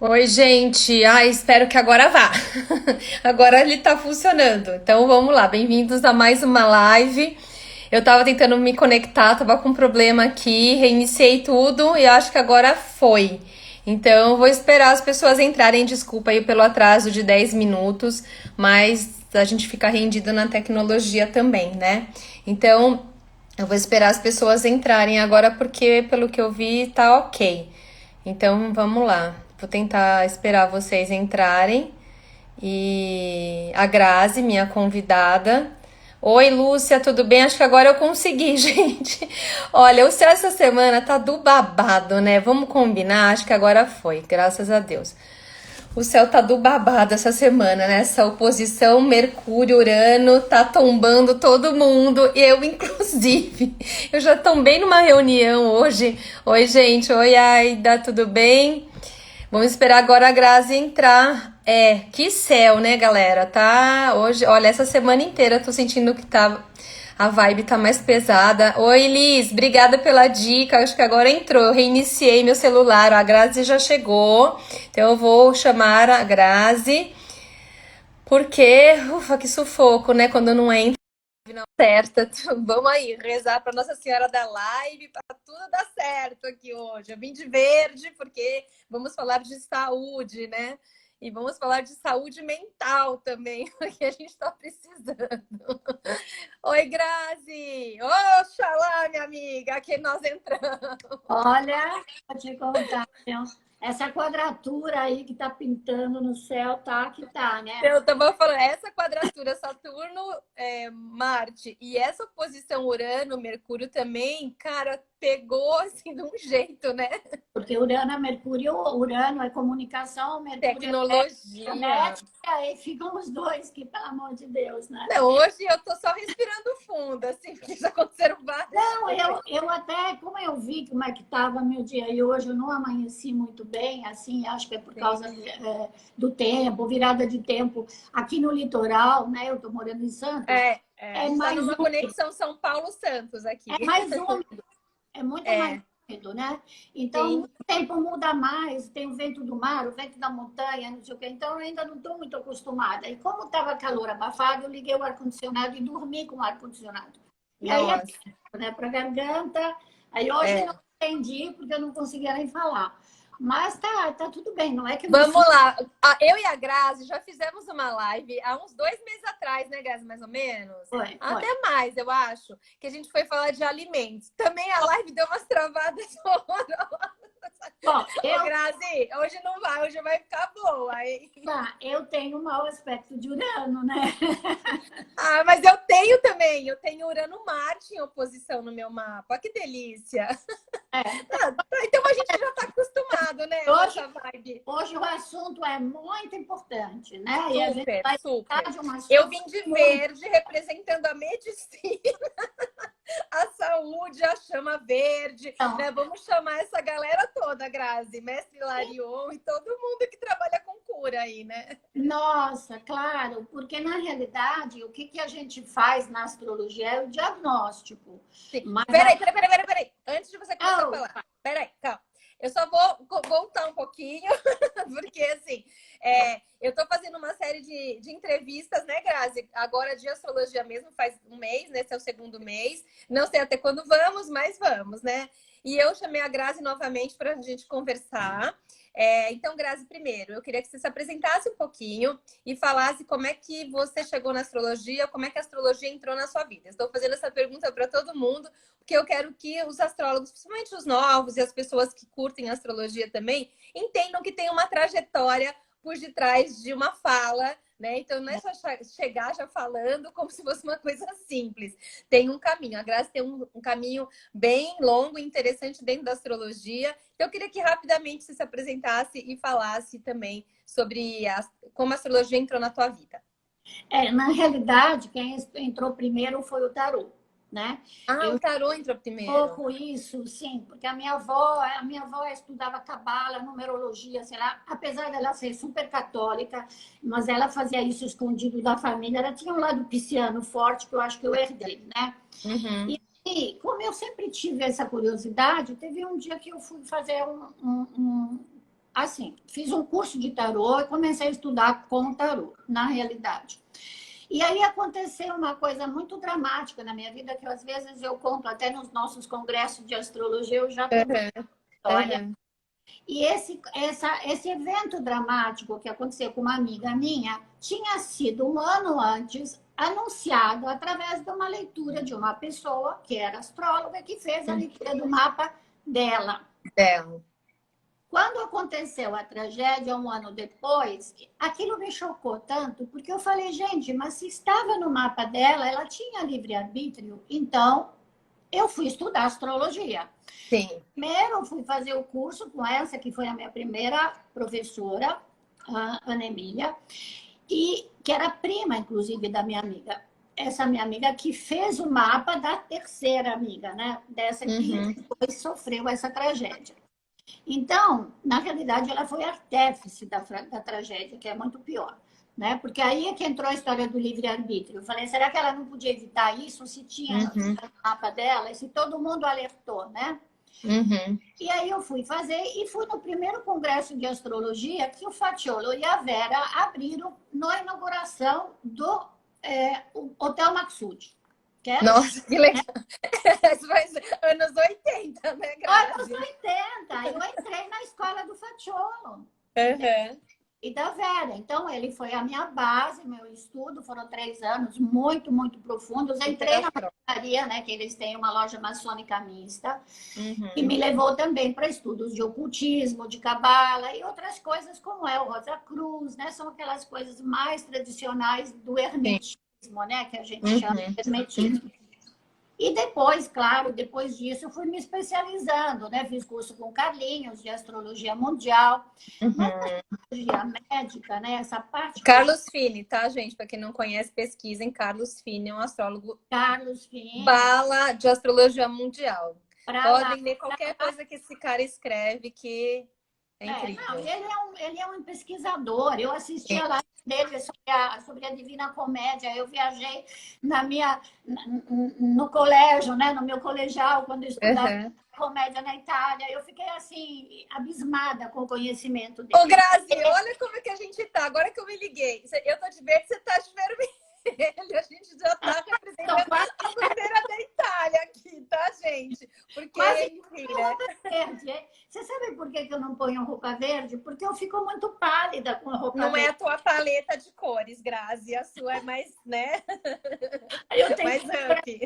Oi, gente. Espero que agora vá. Agora ele tá funcionando. Então vamos lá, bem-vindos a mais uma live. Eu tava tentando me conectar, tava com um problema aqui, reiniciei tudo e acho que agora foi. Então eu vou esperar as pessoas entrarem. Desculpa aí pelo atraso de 10 minutos, mas a gente fica rendido na tecnologia também, né? Então eu vou esperar as pessoas entrarem agora porque, pelo que eu vi, tá ok. Então vamos lá. Vou tentar esperar vocês entrarem. E a Grazi, minha convidada. Oi, Lúcia, tudo bem? Acho que agora eu consegui, gente. Olha, o céu essa semana tá do babado, né? Vamos combinar? Acho que agora foi, graças a Deus. O céu tá do babado essa semana, né? Essa oposição Mercúrio-Urano tá tombando todo mundo, eu inclusive. Eu já tombei numa reunião hoje. Oi, gente. Oi, Aida, tudo bem? Vamos esperar agora a Grazi entrar. Que céu, né, galera? Tá hoje, olha, essa semana inteira eu tô sentindo que tá a vibe tá mais pesada. Oi, Liz, obrigada pela dica. Acho que agora entrou. Eu reiniciei meu celular. A Grazi já chegou. Então eu vou chamar a Grazi, porque, ufa, que sufoco, né? Quando não entra certa. Vamos aí, rezar para Nossa Senhora da Live, para tudo dar certo aqui hoje. Eu vim de verde porque vamos falar de saúde, né? E vamos falar de saúde mental também, porque a gente está precisando. Oi, Grazi! Oxalá, minha amiga, aqui nós entramos. Olha, vou te contar, viu? Essa quadratura aí que tá pintando no céu, tá que tá, né? Eu tava falando, essa quadratura Saturno, Marte e essa oposição Urano, Mercúrio também, cara, pegou assim de um jeito, né? Porque Urano é Mercúrio, Urano é comunicação, Mercúrio é Tecnologia. médica, e ficam os dois, que pelo amor de Deus, né? Não, hoje eu tô só respirando fundo, assim, porque já aconteceram várias Não, coisas. eu até, como eu vi como é que estava meu dia e hoje eu não amanheci muito bem, assim, acho que é por causa Entendi. do tempo, virada de tempo aqui no litoral, né? Eu estou morando em Santos, A é gente tá mais numa conexão São Paulo-Santos é aqui. mais úmido, é muito mais É, úmido, né? Então, sim. o tempo muda mais, tem o vento do mar, o vento da montanha, não sei o quê. Então, eu ainda não estou muito acostumada. E como estava calor abafado, eu liguei o ar-condicionado e dormi com o ar-condicionado. E aí, é, Nossa, né, para a garganta. Aí, hoje, não é. entendi, porque eu não conseguia nem falar. Mas tá tudo bem, não é que eu me Vamos sinto. lá. Eu e a Grazi já fizemos uma live há uns 2 meses atrás, né, Grazi? Mais ou menos? Foi. Até mais, eu acho. Que a gente foi falar de alimentos. Também a live deu umas travadas horrorosas. Bom, Ô, Grazi, hoje não vai, hoje vai ficar boa, hein? eu tenho um mau aspecto de Urano, né? Mas eu tenho também. Eu tenho Urano-Marte em oposição no meu mapa. Que delícia. É. Então a gente já está acostumado, né, com Hoje essa vibe. Hoje o assunto é muito importante, né? E a gente Super, vai super. tratar de um Eu assunto vim de muito. verde representando a medicina, a saúde, a chama verde, Então, né? Vamos chamar essa galera toda, Grazi, Mestre Larion e todo mundo que trabalha com cura aí, né? nossa, claro, porque na realidade o que a gente faz na astrologia é o diagnóstico. Sim. Mas Peraí. Antes de você começar a oh, falar, peraí, calma. Eu só vou voltar um pouquinho, porque assim, eu tô fazendo uma série de entrevistas, né, Grazi? Agora de astrologia mesmo, faz um mês, né? Esse é o segundo mês. Não sei até quando vamos, mas vamos, né? E eu chamei a Grazi novamente para a gente conversar. Então, Grazi, primeiro, eu queria que você se apresentasse um pouquinho e falasse como é que você chegou na astrologia, como é que a astrologia entrou na sua vida. Estou fazendo essa pergunta para todo mundo, porque eu quero que os astrólogos, principalmente os novos e as pessoas que curtem astrologia também, entendam que tem uma trajetória por detrás de uma fala, né? Então não é só chegar já falando como se fosse uma coisa simples. Tem um caminho. A Graça tem um caminho bem longo e interessante dentro da astrologia. Então eu queria que rapidamente você se apresentasse e falasse também sobre como a astrologia entrou na tua vida. na realidade, quem entrou primeiro foi o tarô, né? O Eu tarô entrou primeiro. pouco isso, sim, porque a minha avó estudava cabala, numerologia, sei lá, apesar dela ser super católica, mas ela fazia isso escondido da família. Ela tinha um lado pisciano forte que eu acho que eu herdei, né? Uhum. E como eu sempre tive essa curiosidade, teve um dia que eu fui fazer assim, fiz um curso de tarô e comecei a estudar com tarô, na realidade. E aí aconteceu uma coisa muito dramática na minha vida, que às vezes eu conto até nos nossos congressos de astrologia, eu já contei Uhum, a história. uhum. E esse evento dramático que aconteceu com uma amiga minha tinha sido um ano antes anunciado através de uma leitura de uma pessoa que era astróloga, que fez a leitura do mapa dela. Dela. Quando aconteceu a tragédia, um ano depois, aquilo me chocou tanto, porque eu falei, gente, mas se estava no mapa dela, ela tinha livre-arbítrio, então eu fui estudar astrologia. Sim. Primeiro, eu fui fazer o curso com essa, que foi a minha primeira professora, a Ana Emília, e que era prima, inclusive, da minha amiga. Essa minha amiga que fez o mapa da terceira amiga, né? Dessa que depois sofreu essa tragédia. Então, na realidade, ela foi artéfice da tragédia, que é muito pior. Né? Porque aí é que entrou a história do livre-arbítrio. Eu falei, será que ela não podia evitar isso se tinha no mapa dela e se todo mundo alertou, né? E aí eu fui fazer e fui no primeiro congresso de astrologia que o Fatiolo e a Vera abriram na inauguração do Hotel Maxud. Nossa, que legal. Isso foi anos 80, né, Grazi? Anos 80. Eu entrei na escola do Fatiolo. Uhum. E da Vera. Então, ele foi a minha base, meu estudo, foram 3 anos muito, muito profundos. Entrei na maçonaria, né, que eles têm uma loja maçônica mista, e me levou também para estudos de ocultismo, de cabala e outras coisas, como é o Rosa Cruz, né? São aquelas coisas mais tradicionais do hermetismo, né, que a gente chama de hermetismo. E depois, claro, depois disso, eu fui me especializando, né? Fiz curso com Carlinhos de astrologia mundial, mas astrologia médica, né? Essa parte. Carlos Fini, tá, gente? Para quem não conhece, pesquisem. Carlos Fini é um astrólogo Carlos Fini. Bala de astrologia mundial. Podem Lá, ler qualquer coisa que esse cara escreve, que é incrível. Não, ele é um pesquisador. Eu assisti a live dele sobre a Divina Comédia. Eu viajei no colégio, né? No meu colegial, quando eu estudava comédia na Itália. Eu fiquei assim, abismada com o conhecimento dele. Ô, Grazi, olha como é que a gente tá. Agora que eu me liguei. Eu tô de verde, você tá de vermelho. A gente já tá representando a bandeira da Itália aqui, tá, gente? Porque enfim, né? Verde. Você sabe por que eu não ponho roupa verde? Porque eu fico muito pálida com a roupa verde. Não é a tua paleta de cores, Grazi. A sua é mais, né? Eu tenho mais que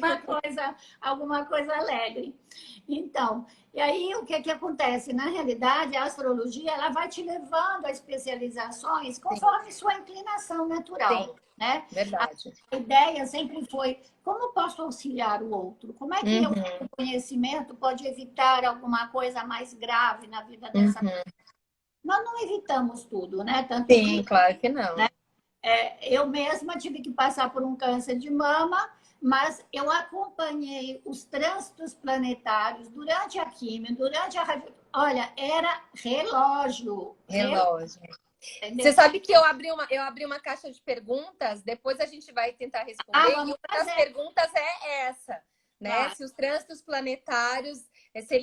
alguma coisa alegre. Então, e aí o que acontece? Na realidade, a astrologia ela vai te levando a especializações conforme sua inclinação natural. Sim. Né? Verdade. A ideia sempre foi como posso auxiliar o outro? Como é que o conhecimento pode evitar alguma coisa mais grave na vida dessa pessoa? Nós não evitamos tudo, né? Tanto sim, claro que não. Né? Eu mesma tive que passar por um câncer de mama, mas eu acompanhei os trânsitos planetários durante a químio, durante a radio... Olha, era relógio. Você sabe que eu abri uma caixa de perguntas, depois a gente vai tentar responder, e uma das perguntas é essa, né? Se os trânsitos planetários, se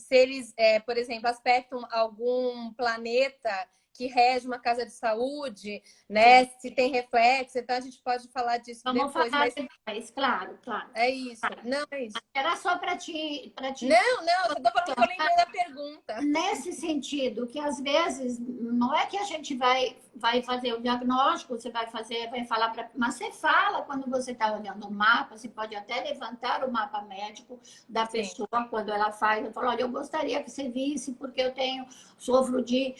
eles por exemplo, aspectam algum planeta que rege uma casa de saúde, né? Sim. Se tem reflexo, então a gente pode falar disso depois. Vamos falar depois, claro. É isso. Não, é isso. Era só para te... Não, eu tô falando que eu lembrei da pergunta. Nesse sentido, que às vezes não é que a gente vai fazer o diagnóstico, você vai falar para... Mas você fala quando você está olhando o mapa, você pode até levantar o mapa médico da pessoa. Sim. Quando ela faz, eu falo, olha, eu gostaria que você visse, porque eu sofro de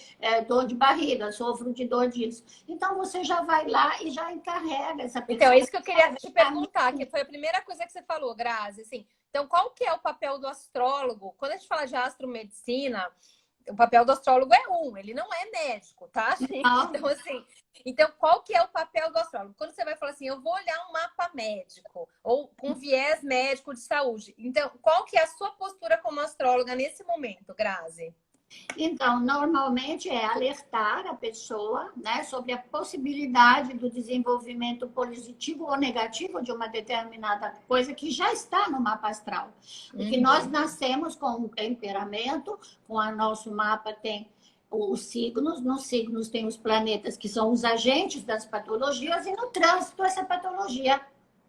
dor de barriga, sofro de dor disso. Então, você já vai lá e já encarrega essa pessoa. Então, é isso que eu queria te perguntar, que foi a primeira coisa que você falou, Grazi, assim... Então, qual que é o papel do astrólogo? Quando a gente fala de astromedicina, o papel do astrólogo é ele não é médico, tá, gente? Então, assim, qual que é o papel do astrólogo? Quando você vai falar assim, eu vou olhar um mapa médico, ou com viés médico de saúde. Então, qual que é a sua postura como astróloga nesse momento, Grazi? Então, normalmente é alertar a pessoa, né, sobre a possibilidade do desenvolvimento positivo ou negativo de uma determinada coisa que já está no mapa astral. Porque nós nascemos com um temperamento, com o nosso mapa tem os signos, nos signos tem os planetas que são os agentes das patologias e no trânsito essa patologia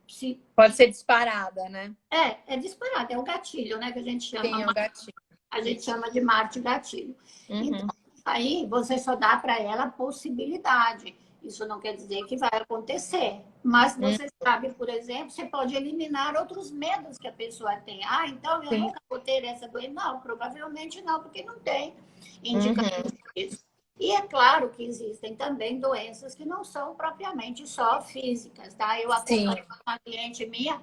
se... Pode ser disparada, né? É disparada, é o gatilho, né, que a gente chama. Sim, é o gatilho. A gente chama de Marte gatilho. Então, Uhum. aí você só dá para ela a possibilidade. Isso não quer dizer que vai acontecer. Mas você sabe, por exemplo, você pode eliminar outros medos que a pessoa tem. Ah, então eu Sim. nunca vou ter essa doença. Não, provavelmente não, porque não tem indicações Uhum. disso. E é claro que existem também doenças que não são propriamente só físicas, tá? Eu Sim. acompanho uma cliente minha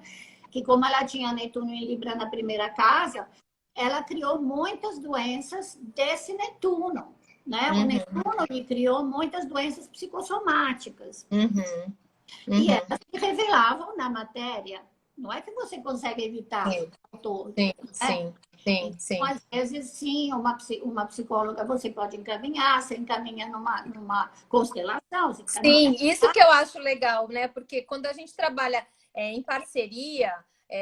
que, como ela tinha Netuno em Libra na primeira casa, ela criou muitas doenças desse Netuno, né? O Netuno lhe criou muitas doenças psicossomáticas. Uhum. E Uhum. elas se revelavam na matéria. Não é que você consegue evitar Sim. todo, Sim, né? sim, sim, Então, sim. às vezes, sim, uma psicóloga você pode encaminhar, você encaminha numa constelação, você encaminha... Sim, isso que eu acho legal, né? Porque quando a gente trabalha em parceria,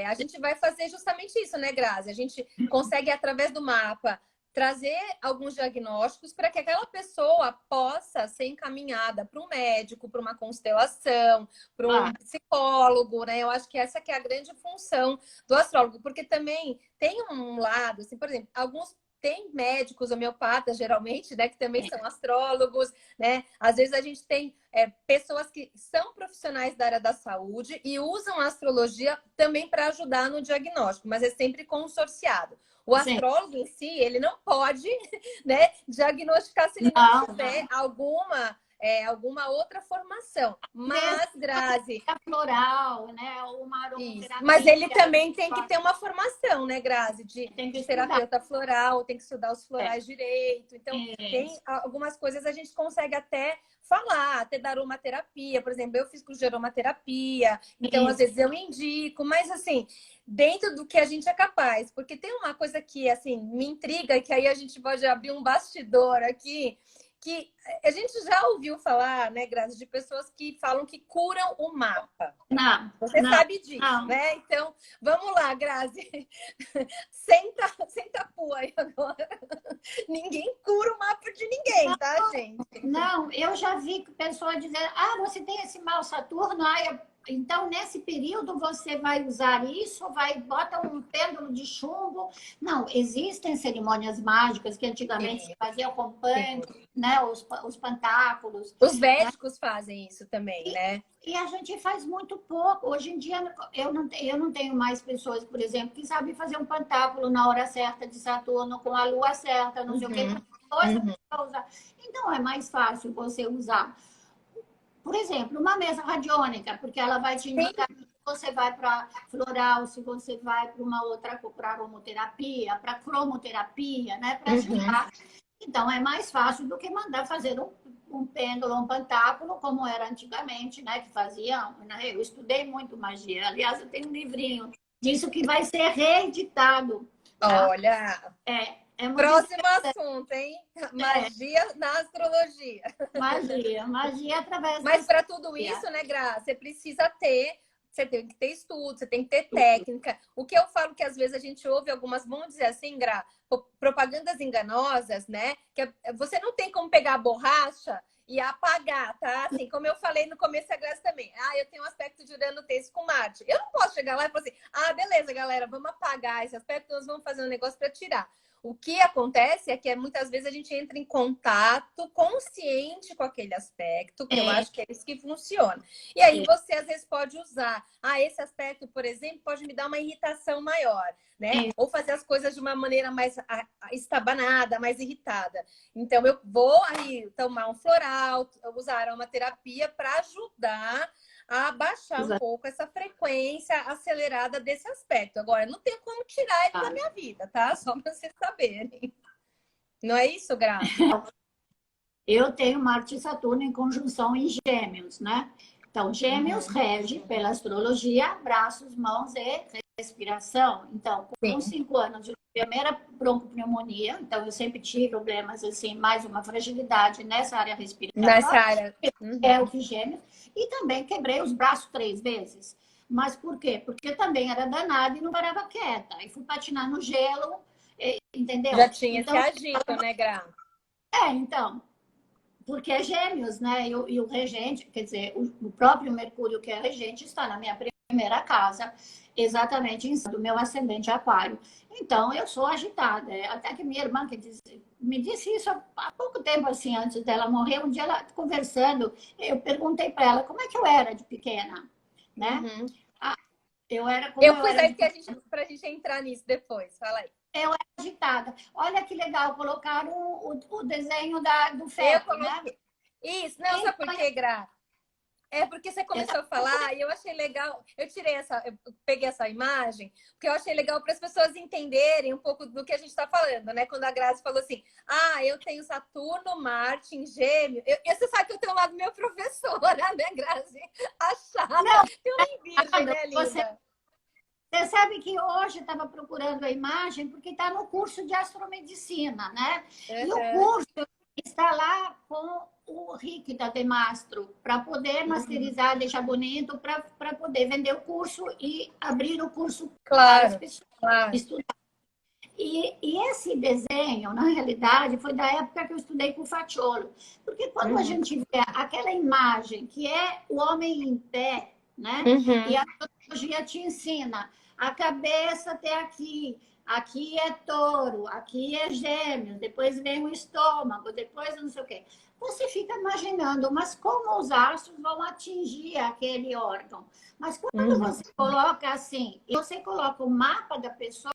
a gente vai fazer justamente isso, né, Grazi? A gente consegue, através do mapa, trazer alguns diagnósticos para que aquela pessoa possa ser encaminhada para um médico, para uma constelação, para um Ah, psicólogo, né? Eu acho que essa que é a grande função do astrólogo, porque também tem um lado, assim, por exemplo, alguns tem médicos homeopatas, geralmente, né, que também são astrólogos, né? Às vezes a gente tem pessoas que são profissionais da área da saúde e usam a astrologia também para ajudar no diagnóstico, mas é sempre consorciado. O sim. astrólogo em si, ele não pode, né, diagnosticar se ele não Não, tiver não. alguma outra formação. Mesmo Mas, Grazi, a floral, né? Uma isso. Mas ele aromaterapia, também tem que ter uma formação, né, Grazi, tem que de estudar. terapeuta floral, tem que estudar os É, florais direito. Então, tem isso. algumas coisas a gente consegue até falar, até dar uma terapia. Por exemplo, eu fiz curso de aromaterapia, então às Isso. vezes eu indico, mas assim, dentro do que a gente é capaz. Porque tem uma coisa que, assim, me intriga, que aí a gente pode abrir um bastidor aqui, que a gente já ouviu falar, né, Grazi, de pessoas que falam que curam o mapa. Não, Você não, sabe disso, não. né? Então, vamos lá, Grazi. Senta a pua aí agora. Ninguém cura o mapa de ninguém, tá, gente? Não, eu já vi pessoa dizer, ah, você tem esse mal Saturno, então nesse período você vai usar isso, bota um pêndulo de chumbo. Não, existem cerimônias mágicas que antigamente se Sim, faziam com sim. pêndulo, né, os pantáculos, Os né? védicos fazem isso também, né? E a gente faz muito pouco. Hoje em dia, eu não tenho mais pessoas, por exemplo, que sabem fazer um pantáculo na hora certa de Saturno, com a lua certa, não sei o quê. Uhum, Hoje a uhum. pessoa usa. Então, é mais fácil você usar, por exemplo, uma mesa radiônica, porque ela vai te Sim. indicar se você vai para floral, se você vai para uma outra, para aromoterapia, para cromoterapia, né? Para Uhum. ajudar. Então, é mais fácil do que mandar fazer um pêndulo, um pantáculo, como era antigamente, né? Que faziam. Né? Eu estudei muito magia. Aliás, eu tenho um livrinho disso que vai ser reeditado. Tá? Olha, É muito próximo assunto, hein? é, Magia na astrologia. magia através da Mas para tudo ciência. isso, né, Gra, você tem que ter estudo, você tem que ter técnica. O que eu falo que às vezes a gente ouve algumas, vamos dizer assim, Gra, propagandas enganosas, né? Que você não tem como pegar a borracha e apagar, tá? Assim, como eu falei no começo da Graça também. Ah, eu tenho um aspecto de Urano tenso com Marte. Eu não posso chegar lá e falar assim, ah, beleza, galera, vamos apagar esse aspecto, nós vamos fazer um negócio para tirar. O que acontece é que muitas vezes a gente entra em contato consciente com aquele aspecto, que eu É, acho que é isso que funciona. E aí é, você às vezes pode usar, esse aspecto, por exemplo, pode me dar uma irritação maior, né? é, Ou fazer as coisas de uma maneira mais estabanada, mais irritada. Então eu vou aí tomar um floral, usar aromaterapia para ajudar a baixar um pouco essa frequência acelerada desse aspecto. Agora, não tem como tirar ele da minha vida, tá? Só para vocês saberem. Não é isso, Gra? eu tenho Marte e Saturno em conjunção em Gêmeos, né? Então, Gêmeos Uhum. rege pela astrologia, braços, mãos e respiração. Então, com Sim, 5 anos de primeira broncopneumonia, então eu sempre tive problemas assim, mais uma fragilidade nessa área nessa respiratória, área. é o Uhum. que Gêmeos, e também quebrei os braços 3 vezes. Mas por quê? Porque eu também era danada e não parava quieta. E fui patinar no gelo, entendeu? Já tinha esse Então, agito, né, Gra? Então, porque é gêmeos, né? E o regente, quer dizer, o próprio Mercúrio, que é regente, está na minha primeira casa, exatamente em cima do meu ascendente aquário. Então, eu sou agitada. Até que minha irmã me disse isso há pouco tempo, assim, antes dela morrer. Um dia, ela conversando, eu perguntei para ela como é que eu era de pequena, né? Uhum. Eu era como Eu eu pus era aí de porque pra gente entrar nisso depois. Fala aí. eu era agitada. Olha que legal, colocaram o desenho do Eu feto, né? coloquei. Isso, não, sabe por Então, quê, Gra? É porque você começou a falar e eu achei legal. Eu peguei essa imagem, porque eu achei legal para as pessoas entenderem um pouco do que a gente está falando, né? Quando a Grazi falou assim: ah, eu tenho Saturno, Marte em Gêmeo. Você sabe que eu tenho um lado meu professora, né, Grazi? A chata. não, Tem uma em virgem, né, você linda? Você sabe que hoje eu estava procurando a imagem porque está no curso de astromedicina, né? E o Uhum, curso está lá com o Rick da Demastro para poder uhum. masterizar, deixar bonito, para poder vender o curso e abrir o curso para as Claro, pessoas claro. estudar. E esse desenho, na realidade, foi da época que eu estudei com o Facciolo. Porque quando a Uhum, gente vê aquela imagem que é o homem em pé, né? E uhum, a astrologia te ensina a cabeça até aqui, aqui é touro, aqui é gêmeos, depois vem o estômago, depois não sei o quê. Você fica imaginando, mas como os astros vão atingir aquele órgão? Mas quando uhum. você coloca assim, e você coloca o mapa da pessoa,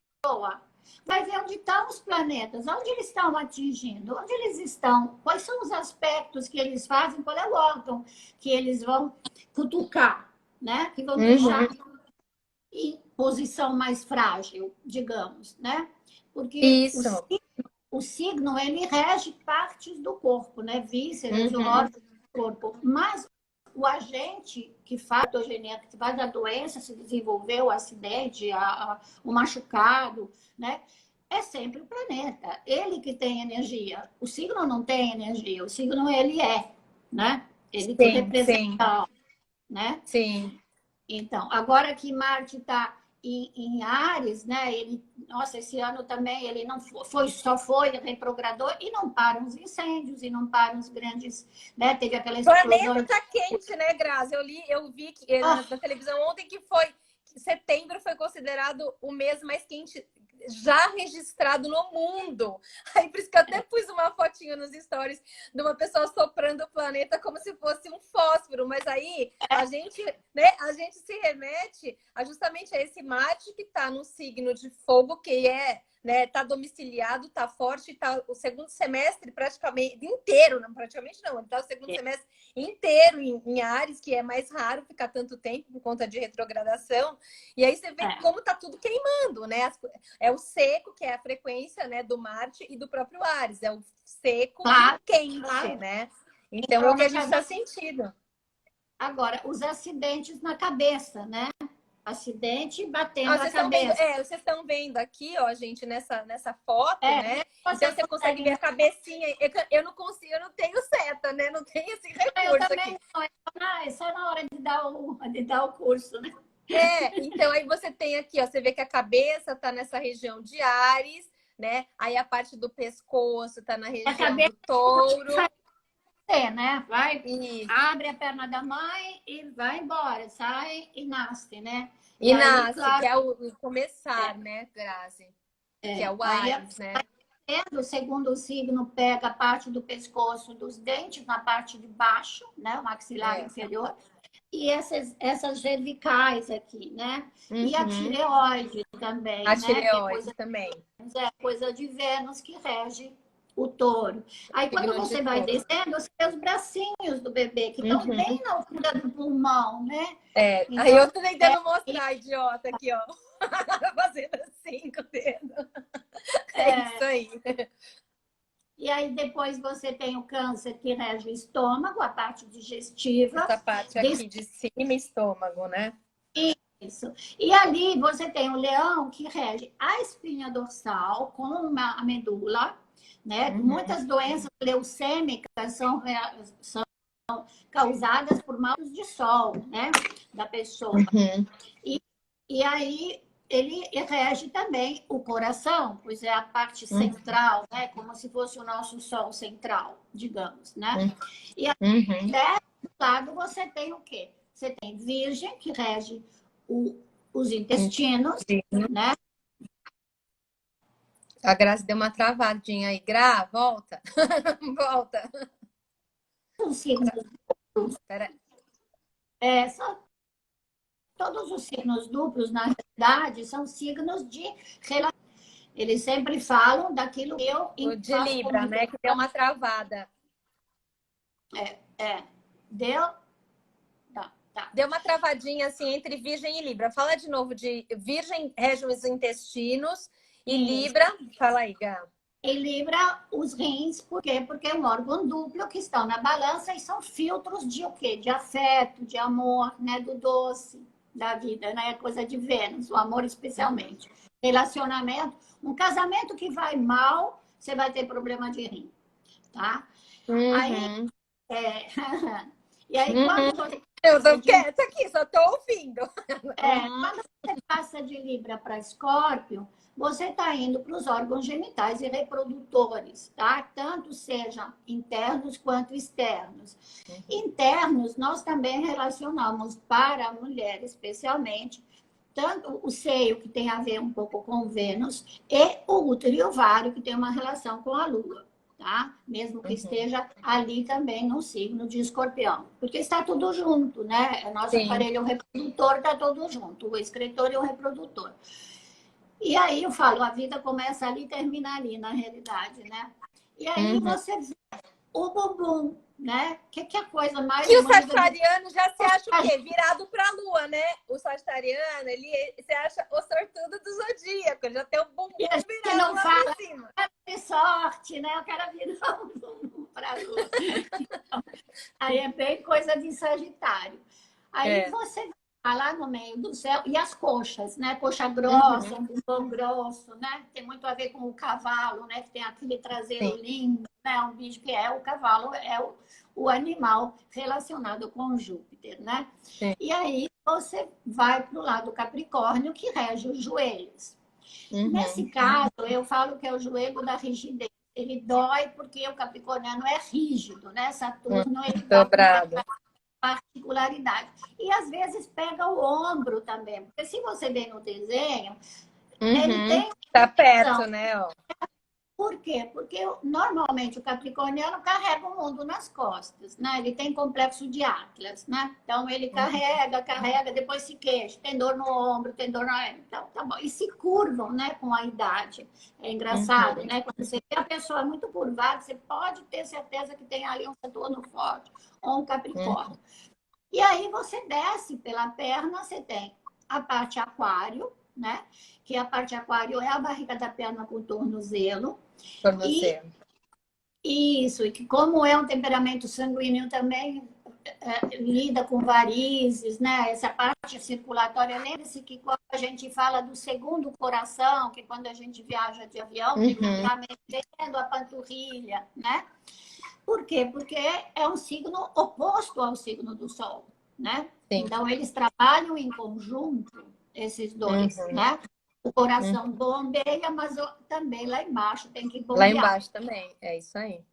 vai ver onde estão os planetas, onde eles estão atingindo, onde eles estão, quais são os aspectos que eles fazem, qual é o órgão que eles vão cutucar, né? Que vão deixar Uhum. em posição mais frágil, digamos, né? Porque Isso. o signo ele rege partes do corpo, né? Vísceras, Uhum. órgãos do corpo, mas o agente que faz a que faz a doença se desenvolver, o acidente, o machucado, né? É sempre o planeta. Ele que tem energia. O signo não tem energia. O signo ele é, né? Ele que Sim, sim, representa, né? sim. Então, agora que Marte está em Áries, né? Ele, nossa, esse ano também ele não só foi retrogrador e não param os incêndios e não param os grandes, né? Teve aquela O planeta explosão. tá quente, né, Grazi? Eu vi que, na Ah, televisão ontem que setembro foi considerado o mês mais quente já registrado no mundo. Aí por isso que eu até pus uma fotinho nos stories de uma pessoa soprando o planeta como se fosse um fósforo, mas aí a gente se remete justamente a esse Marte que está no signo de fogo, que é, né, tá domiciliado, tá forte, tá o segundo semestre praticamente inteiro, não praticamente não, ele tá o segundo semestre inteiro em Áries, que é mais raro ficar tanto tempo por conta de retrogradação. E aí você vê é, como tá tudo queimando, né? É o seco, que é a frequência, né, do Marte e do próprio Áries, é o seco e o claro, quente, claro. né? Então é o Então, que a na gente está cabeça. sentindo. Agora, os acidentes na cabeça, né? Acidente Ah, batendo a cabeça. vocês estão vendo aqui, ó, gente, nessa foto, É, né? você Então você consegue consegue ver ver. a cabecinha. Eu não consigo, eu não tenho seta, né? Não tenho esse Eu recurso também aqui. não, é só na hora de dar o curso, né? Então aí você tem aqui, ó, você vê que a cabeça tá nessa região de Áries, né? Aí a parte do pescoço tá na A região cabeça do touro. né? Vai, E, abre a perna da mãe e vai embora, sai e nasce, né? E e aí, nasce, que claro, é o começar, é, né, Grazi? Que é o aí Áries, né? o segundo signo pega a parte do pescoço dos dentes na parte de baixo, né? O maxilar É. inferior. E essas cervicais aqui, né? E a Uhum. tireoide A também, né? Que tireoide também. é coisa de Vênus que rege o touro. Aí quando Signo de você vai touro. descendo, você vê os bracinhos do bebê, que estão Uhum. bem na altura do pulmão, né? Aí Então, eu tô tentando mostrar, idiota, aqui, ó. Fazendo assim com o dedo. É isso aí. e aí depois você tem o câncer que rege o estômago, a parte digestiva. Essa parte aqui de cima, estômago, né? Isso. E ali você tem o leão que rege a espinha dorsal com a medula, né? Uhum. Muitas doenças leucêmicas são causadas por maus de sol, né? Da pessoa. Uhum. E, e aí ele rege também o coração, pois é a parte central, né? Como se fosse o nosso sol central, digamos, né? E aí, Uhum. do lado você tem o quê? Você tem Virgem, que rege os intestinos, né? A Graça deu uma travadinha aí. Gra, volta. Volta. Os signos, Pera. são todos os signos duplos, na realidade, são signos de relação. Eles sempre falam daquilo que eu O de faço Libra, né? Que deu uma travada. deu. Tá, tá. Deu uma travadinha assim entre Virgem e Libra. Fala de novo de Virgem rege os intestinos e Isso. Libra. Fala aí, Gá. E Libra, os rins, por quê? Porque é um órgão duplo que estão na balança e são filtros de o quê? De afeto, de amor, né? Do doce da vida, né? Coisa de Vênus, o amor especialmente. Relacionamento, um casamento que vai mal, você vai ter problema de rim, tá? Aí, Uhum. é... e aí Uhum. quando você Eu passa tô de quieta aqui, só tô ouvindo. Uhum. quando você passa de Libra para Escórpio, você está indo para os órgãos genitais e reprodutores, tá? Tanto sejam internos quanto externos. Internos, nós também relacionamos para a mulher, especialmente, tanto o seio, que tem a ver um pouco com Vênus, e o útero e ovário, que tem uma relação com a Lua. Tá? Mesmo que esteja ali também no signo de Escorpião. Porque está tudo junto, né? O nosso Sim. aparelho reprodutor está todo junto, o excretor e o reprodutor. E aí eu falo, a vida começa ali e termina ali, na realidade, né? E aí você vê o bumbum, né? Que é a coisa mais Que o bonita do sagitariano já se acha o quê? Virado para a lua, né? O sagitariano, ele se acha o sortudo do zodíaco, já tem o E a bumbum gente virado não lá para fala cima. de sorte, né? O cara vira o bumbum para a lua. Então, aí é bem coisa de Sagitário. Aí você vai lá no meio do céu, e as coxas, né? Coxa grossa, um bumbum grosso, né? Tem muito a ver com o cavalo, né? Que tem aquele traseiro lindo, né? Um bicho que é o cavalo, é o animal relacionado com Júpiter, né? Sim. E aí você vai para o lado Capricórnio, que rege os joelhos. Nesse caso, eu falo que é o joelho da rigidez. Ele dói porque o capricorniano é rígido, né? Saturno, ele dá Dobrado. particularidade. E às vezes pega o ombro também, porque se você vê no desenho, ele tem. Tá perto, né? Ó. Por quê? Porque normalmente o capricorniano carrega o mundo nas costas, né? Ele tem complexo de Atlas, né? Então ele carrega, depois se queixa, tem dor no ombro, tem dor na. Então, tá bom. E se curvam, né, com a idade. É engraçado, né? Quando você vê a pessoa muito curvada, você pode ter certeza que tem ali um Saturno forte ou um Capricórnio. E aí você desce pela perna, você tem a parte aquário, né? Que a parte aquário é a barriga da perna com o tornozelo. Tornozelo. Isso, e que como é um temperamento sanguíneo também lida com varizes, né? Essa parte circulatória. Lembre-se que quando a gente fala do segundo coração, que quando a gente viaja de avião, tem que estar mexendo a panturrilha, né? Por quê? Porque é um signo oposto ao signo do Sol, né? Sim. Então, eles trabalham em conjunto, esses dois, né? O coração bombeia, mas também lá embaixo tem que bombear. Lá embaixo também, é isso aí.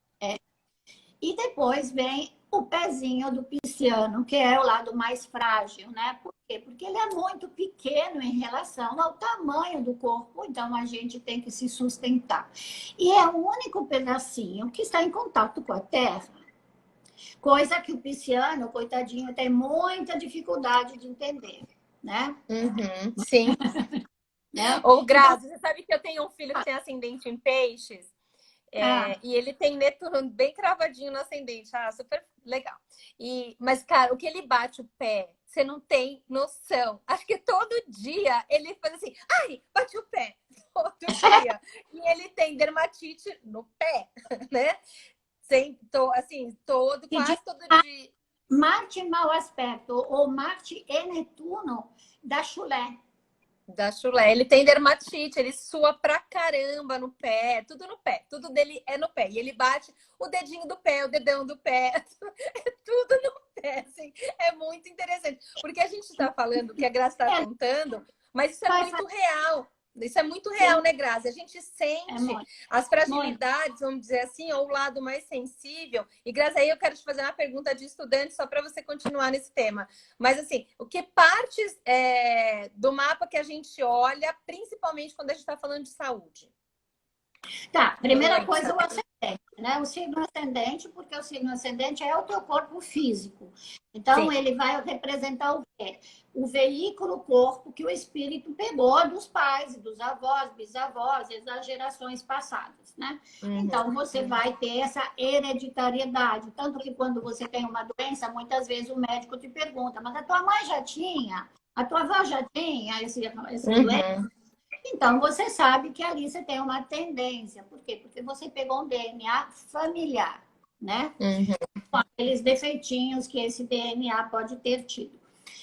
E depois vem o pezinho do pisciano, que é o lado mais frágil, né? Por quê? Porque ele é muito pequeno em relação ao tamanho do corpo, então a gente tem que se sustentar. E é o único pedacinho que está em contato com a terra. Coisa que o pisciano, coitadinho, tem muita dificuldade de entender, né? Sim. Né? Ô, Grazi, você sabe que eu tenho um filho que tem ascendente em peixes? E ele tem Netuno bem cravadinho no ascendente. Ah, super legal. Mas, cara, o que ele bate o pé, você não tem noção. Acho que todo dia ele faz assim, ai, bate o pé. Todo dia. E ele tem dermatite no pé, né? Assim, quase todo dia. Marte mau aspecto, ou Marte e Netuno da chulé. Da chulé. Ele tem dermatite, ele sua pra caramba no pé, tudo no pé, tudo dele é no pé. E ele bate o dedinho do pé, o dedão do pé, é tudo no pé, assim. É muito interessante. Porque a gente tá falando que a Graça tá contando, Mas isso é vai muito fazer. real. Isso é muito real, né, Grazi? A gente É sente muito, as muito. fragilidades, vamos dizer assim, ou o lado mais sensível. E, Grazi, aí eu quero te fazer uma pergunta de estudante, só para você continuar nesse tema. Mas, assim, o que partes do mapa que a gente olha, principalmente quando a gente está falando de saúde? Tá, primeira Doença. coisa, o ascendente, né? O signo ascendente, porque o signo ascendente é o teu corpo físico. Então, Sim. ele vai representar o quê? O veículo, o corpo que o espírito pegou dos pais, dos avós, bisavós e das gerações passadas, né? Uhum. Então, você vai ter essa hereditariedade. Tanto que quando você tem uma doença, muitas vezes o médico te pergunta, mas a tua mãe já tinha? A tua avó já tinha essa doença? Uhum. Então, você sabe que ali você tem uma tendência. Por quê? Porque você pegou um DNA familiar, né? Uhum. Com aqueles defeitinhos que esse DNA pode ter tido.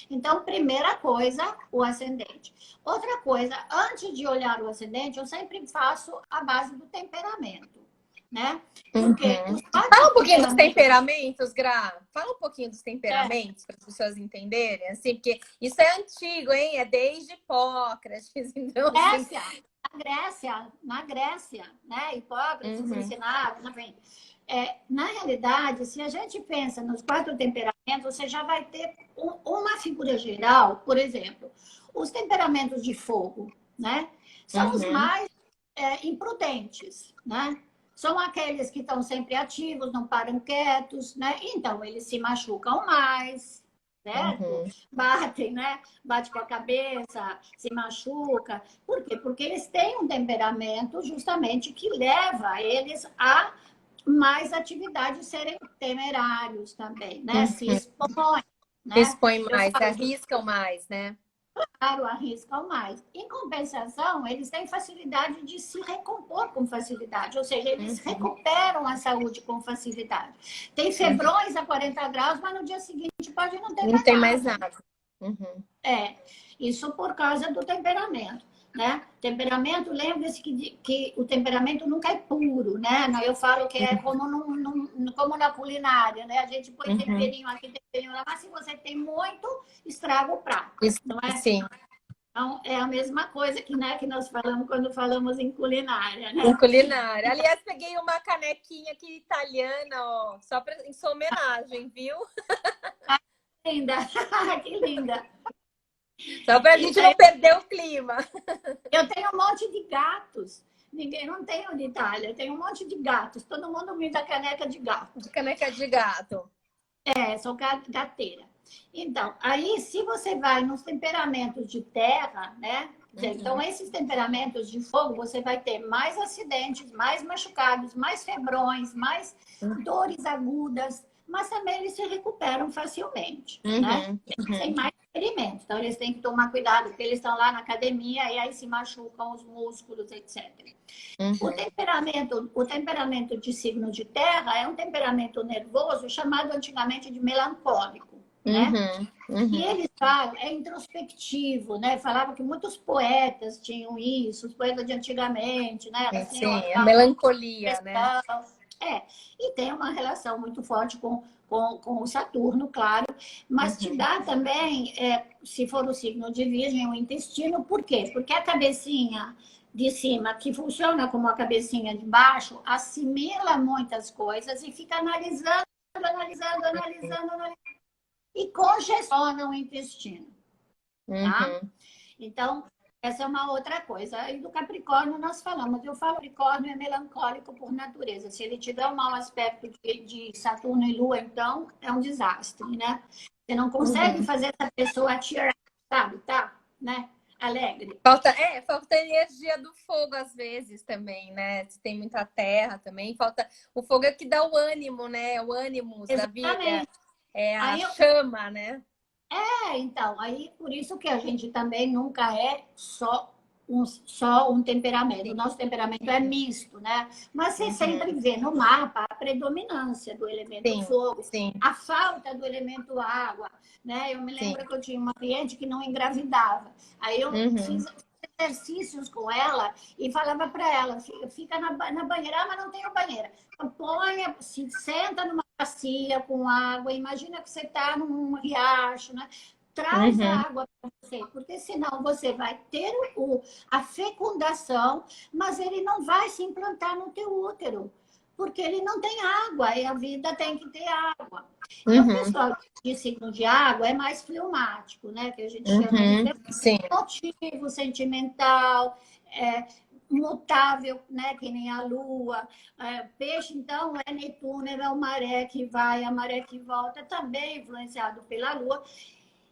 Então, primeira coisa, o ascendente. Outra coisa, antes de olhar o ascendente, eu sempre faço a base do temperamento, né? Porque Uhum. os quatro Fala um pouquinho dos temperamentos temperamentos, Gra. Fala um pouquinho dos temperamentos para as pessoas entenderem, assim, porque isso é antigo, hein? É desde Hipócrates, então, assim. Grécia, na Grécia, né? Hipócrates Uhum. ensinava, enfim. Na realidade, se a gente pensa nos quatro temperamentos, você já vai ter uma figura geral, por exemplo, os temperamentos de fogo, né? São os Uhum. mais imprudentes, né? São aqueles que estão sempre ativos, não param quietos, né? Então, eles se machucam mais, certo? Uhum. Batem, né? Bate com a cabeça, se machuca. Por quê? Porque eles têm um temperamento justamente que leva eles a mais atividades, serem temerários também, né? Se Uhum. expõem, né? Expõe Eu mais, falo que arriscam mais, né? claro, arriscam mais. Em compensação, eles têm facilidade de se recompor com facilidade, ou seja, eles Uhum. recuperam a saúde com facilidade. Tem Uhum. febrões a 40 graus, mas no dia seguinte pode não ter Não mais tem mais nada. nada. Uhum. Isso por causa do temperamento. Né? Temperamento, lembre-se que o temperamento nunca é puro, né? Eu falo que é como, como na culinária, né? A gente põe Uhum. temperinho aqui, temperinho lá, mas se você tem muito, estraga o prato, Isso, não é? sim. Então, é a mesma coisa que, né, que nós falamos quando falamos em culinária, Em né? culinária. Aliás, peguei uma canequinha aqui italiana, ó, só em sua homenagem, viu? Linda, que linda. Só para a gente Então, não perder o clima. eu tenho um monte de gatos. Ninguém não tem de Itália. Eu tenho um monte de gatos. Todo mundo me dá caneca de gato. Caneca de gato. Sou gateira. Então, aí, se você vai nos temperamentos de terra, né? Então, esses temperamentos de fogo, você vai ter mais acidentes, mais machucados, mais febrões, mais dores agudas, mas também eles se recuperam facilmente, né? Uhum. Eles têm mais ferimentos, então eles têm que tomar cuidado, porque eles estão lá na academia e aí se machucam os músculos, etc. O temperamento de signo de terra é um temperamento nervoso chamado antigamente de melancólico, né? E eles falam, é introspectivo, né? Falava que muitos poetas tinham isso, os poetas de antigamente, né? Elas Sim, tinham a aquela melancolia, né? expressão. E tem uma relação muito forte com o Saturno, claro, mas te dá também, se for o signo de Virgem, o intestino, por quê? Porque a cabecinha de cima, que funciona como a cabecinha de baixo, assimila muitas coisas e fica analisando, analisando, analisando, analisando e congestiona o intestino, tá? Uhum. Então, essa é uma outra coisa. E do Capricórnio nós falamos. Eu falo que Capricórnio é melancólico por natureza. Se ele tiver um mau aspecto de Saturno e Lua, então é um desastre, né? Você não consegue fazer essa pessoa tirar, sabe? Tá, né? Alegre. Falta energia do fogo às vezes também, né? Se tem muita terra também, falta o fogo é que dá o ânimo, né? O ânimo da vida, Exatamente. é a Aí chama, né? então, aí por isso que a gente também nunca é só um temperamento. O nosso temperamento é misto, né? Mas você sempre vê no mapa a predominância do elemento Sim, fogo, sim, a falta do elemento água, né? Eu me sim. lembro que eu tinha uma cliente que não engravidava. Aí eu fiz exercícios com ela e falava para ela, fica na banheira, mas não tem banheira. Se senta numa bacia com água, imagina que você está num riacho, né? traz a água para você, porque senão você vai ter a fecundação, mas ele não vai se implantar no teu útero, porque ele não tem água e a vida tem que ter água. Então, o pessoal de signo de água é mais fleumático, né? Que a gente chama de motivo sentimental, mutável, né? Que nem a lua. Peixe, então, é Netuno, é o maré que vai, a maré que volta, também influenciado pela lua.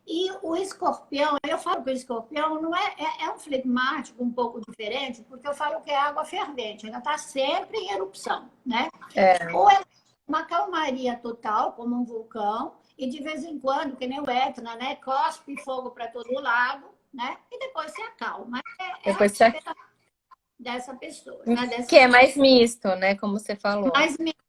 E o escorpião, eu falo que o escorpião não é um flegmático um pouco diferente, porque eu falo que é água fervente, ela está sempre em erupção, né? Ou é uma calmaria total, como um vulcão, e de vez em quando, que nem o Etna, né? Cospe fogo para todo lado, né? E depois se acalma. Depois se dessa pessoa, né? Que é mais misto, né? Como você falou. Mais misto.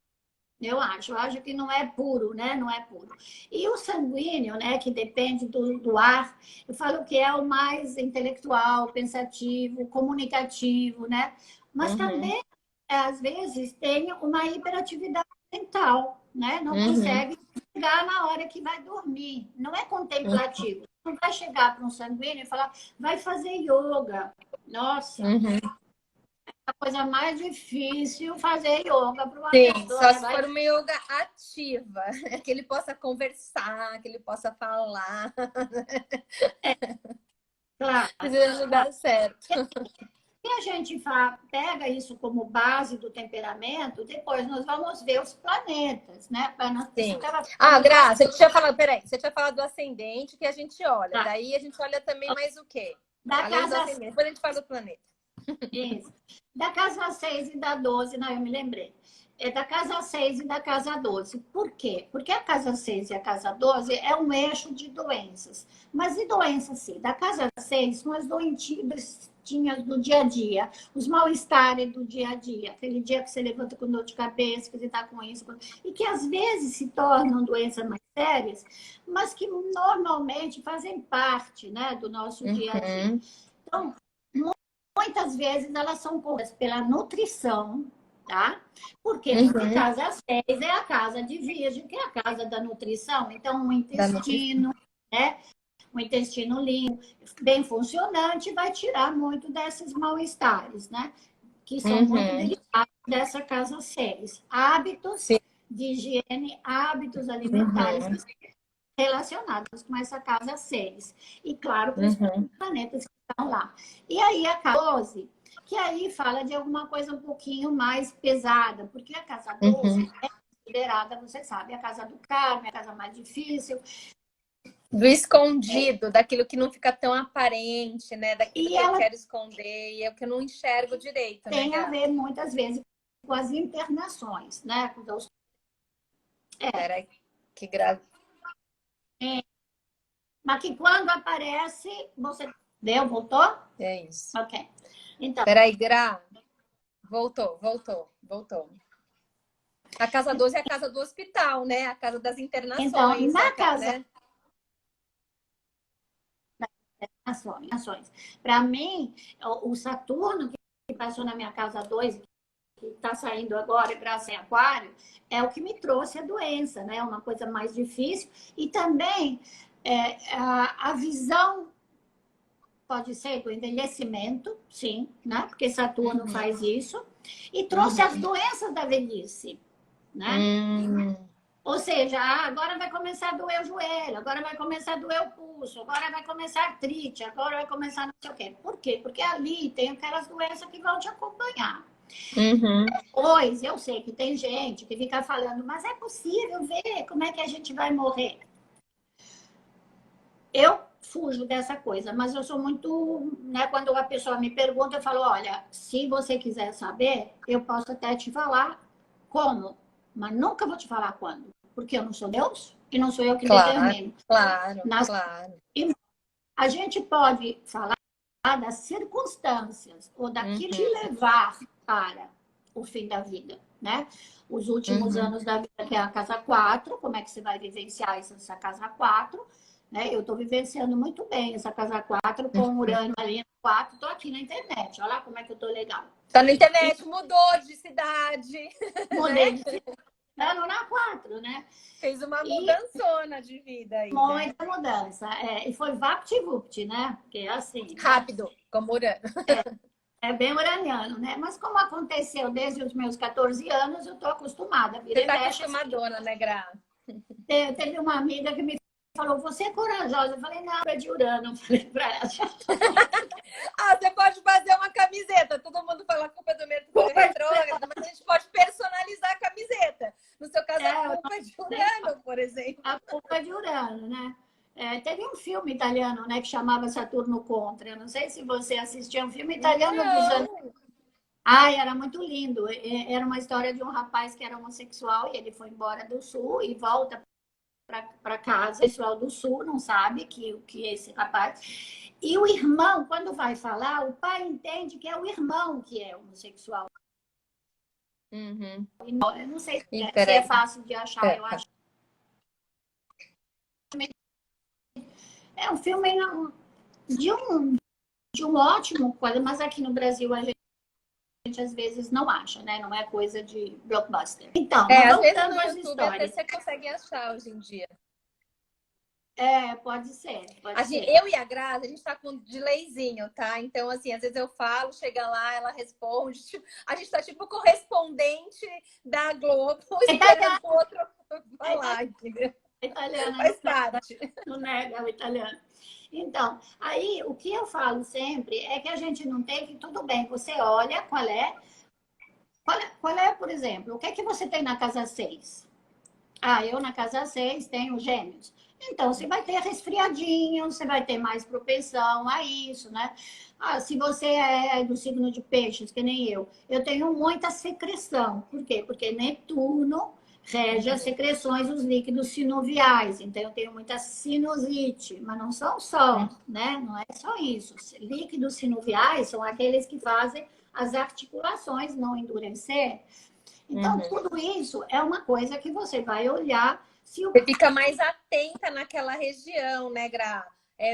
Eu acho que não é puro, né? Não é puro. E o sanguíneo, né? Que depende do ar, eu falo que é o mais intelectual, pensativo, comunicativo, né? Mas também, às vezes, tem uma hiperatividade mental, né? Não consegue chegar na hora que vai dormir. Não é contemplativo. Não vai chegar para um sanguíneo e falar, vai fazer yoga. Nossa! A coisa mais difícil fazer yoga para uma pessoa. Só se for uma yoga ativa, que ele possa conversar, que ele possa falar. Claro. Precisa dar certo. Se a gente pega isso como base do temperamento, depois nós vamos ver os planetas, né? Sim. Graça, você tinha falado do ascendente que a gente olha. Daí a gente olha também mais o quê? Além do ascendente. Depois a gente fala do planeta. Isso. Da casa 6 e da 12, não, eu me lembrei. É da casa 6 e da casa 12. Por quê? Porque a casa 6 e a casa 12 é um eixo de doenças. Mas e doenças, sim? Da casa 6 são as doentinhas do dia a dia, os mal-estares do dia a dia. Aquele dia que você levanta com dor de cabeça, que você está com isso. E que às vezes se tornam doenças mais sérias, mas que normalmente fazem parte, né, do nosso dia a dia. Então, muitas vezes elas são curadas pela nutrição, tá? Por quê? Porque a casa 6 é a casa de Virgem, que é a casa da nutrição. Então, o intestino, né? O intestino limpo, bem funcionante, vai tirar muito desses mal-estares, né? Que são muito delicados dessa casa 6. Hábitos de higiene, hábitos alimentares relacionados com essa casa 6. E, claro, para os planetas que estão lá. E aí a casa 12, que aí fala de alguma coisa um pouquinho mais pesada, porque a casa 12 é considerada, você sabe, a casa do karma, a casa mais difícil. Do escondido, daquilo que não fica tão aparente, né? Daquilo que eu quero esconder e é o que eu não enxergo direito. Tem a ver, muitas vezes, com as internações, né? Peraí, que grave. Mas que quando aparece, você... Deu? Voltou? É isso. Ok. Então... Peraí, Gra. Voltou. A casa 12 é a casa do hospital, né? A casa das internações. Então, na casa... Né? Internações. Para mim, o Saturno, que passou na minha casa 2, que está saindo agora, graças em Aquário, é o que me trouxe a doença, né? Uma coisa mais difícil. E também a visão, pode ser do envelhecimento, sim, né? Porque Saturno faz isso. E trouxe as doenças da velhice, né? Ou seja, agora vai começar a doer o joelho, agora vai começar a doer o pulso, agora vai começar a artrite, agora vai começar não sei o quê. Por quê? Porque ali tem aquelas doenças que vão te acompanhar. Pois, eu sei que tem gente que fica falando, mas é possível ver como é que a gente vai morrer. Eu fujo dessa coisa, mas eu sou muito, né, quando a pessoa me pergunta, eu falo, olha, se você quiser saber, eu posso até te falar como, mas nunca vou te falar quando, porque eu não sou Deus e não sou eu que determino. Claro. E a gente pode falar das circunstâncias ou daquilo que levar para o fim da vida, né? Os últimos anos da vida, que é a casa 4, como é que você vai vivenciar essa casa 4, né? Eu estou vivenciando muito bem essa casa 4 com o Urano ali no 4, estou aqui na internet, olha lá como é que eu estou legal. Tá na internet, mudou de cidade. Mudei de cidade. ano na 4, né? Fez uma mudançona de vida aí, né? Muita mudança. E foi vapt-vupt, né? Porque assim. Rápido, como Urano. É bem uraniano, né? Mas como aconteceu desde os meus 14 anos, eu tô acostumada. Você Vira e tá mexe. acostumadona, né, Gra? Teve uma amiga que me falou, você é corajosa. Eu falei, não, é de Urano. Eu falei pra ela. Ah, você pode fazer uma camiseta. Todo mundo fala a culpa é do Mercúrio retrógrado, mas a gente pode personalizar a camiseta. No seu caso, a culpa é de Urano, por exemplo. A culpa é de Urano, né? Teve um filme italiano, né, que chamava Saturno Contra. Eu não sei se você assistiu, um filme italiano dos anos. Ai, era muito lindo. Era uma história de um rapaz que era homossexual e ele foi embora do sul e volta para casa. O pessoal do sul não sabe que esse rapaz. E o irmão, quando vai falar, o pai entende que é o irmão que é homossexual. Uhum. Eu não sei se é fácil de achar, eu acho. É um filme de um ótimo coisa, mas aqui no Brasil a gente às vezes não acha, né? Não é coisa de blockbuster. Então, às vezes no às YouTube até histórias. você consegue achar hoje em dia. Pode ser, pode ser. Eu e a Grazi, a gente tá com um delayzinho, tá? Então, assim, às vezes eu falo, chega lá, ela responde. A gente tá tipo correspondente da Globo, esperando o outro falar, entendeu? Italiana Faz parte. não nega o italiano. Então, aí o que eu falo sempre é que a gente não tem que, tudo bem, você olha qual é, por exemplo, o que é que você tem na casa 6? Eu na casa 6 tenho gêmeos. Então, você vai ter resfriadinho, você vai ter mais propensão a isso, né? Se você é do signo de peixes, que nem eu tenho muita secreção. Por quê? Porque Netuno rege as secreções dos líquidos sinoviais. Então, eu tenho muita sinusite, mas não são só, né? Não é só isso. Líquidos sinoviais são aqueles que fazem as articulações não endurecer. Então, tudo isso é uma coisa que você vai olhar. Você fica mais atenta naquela região, né, Gra?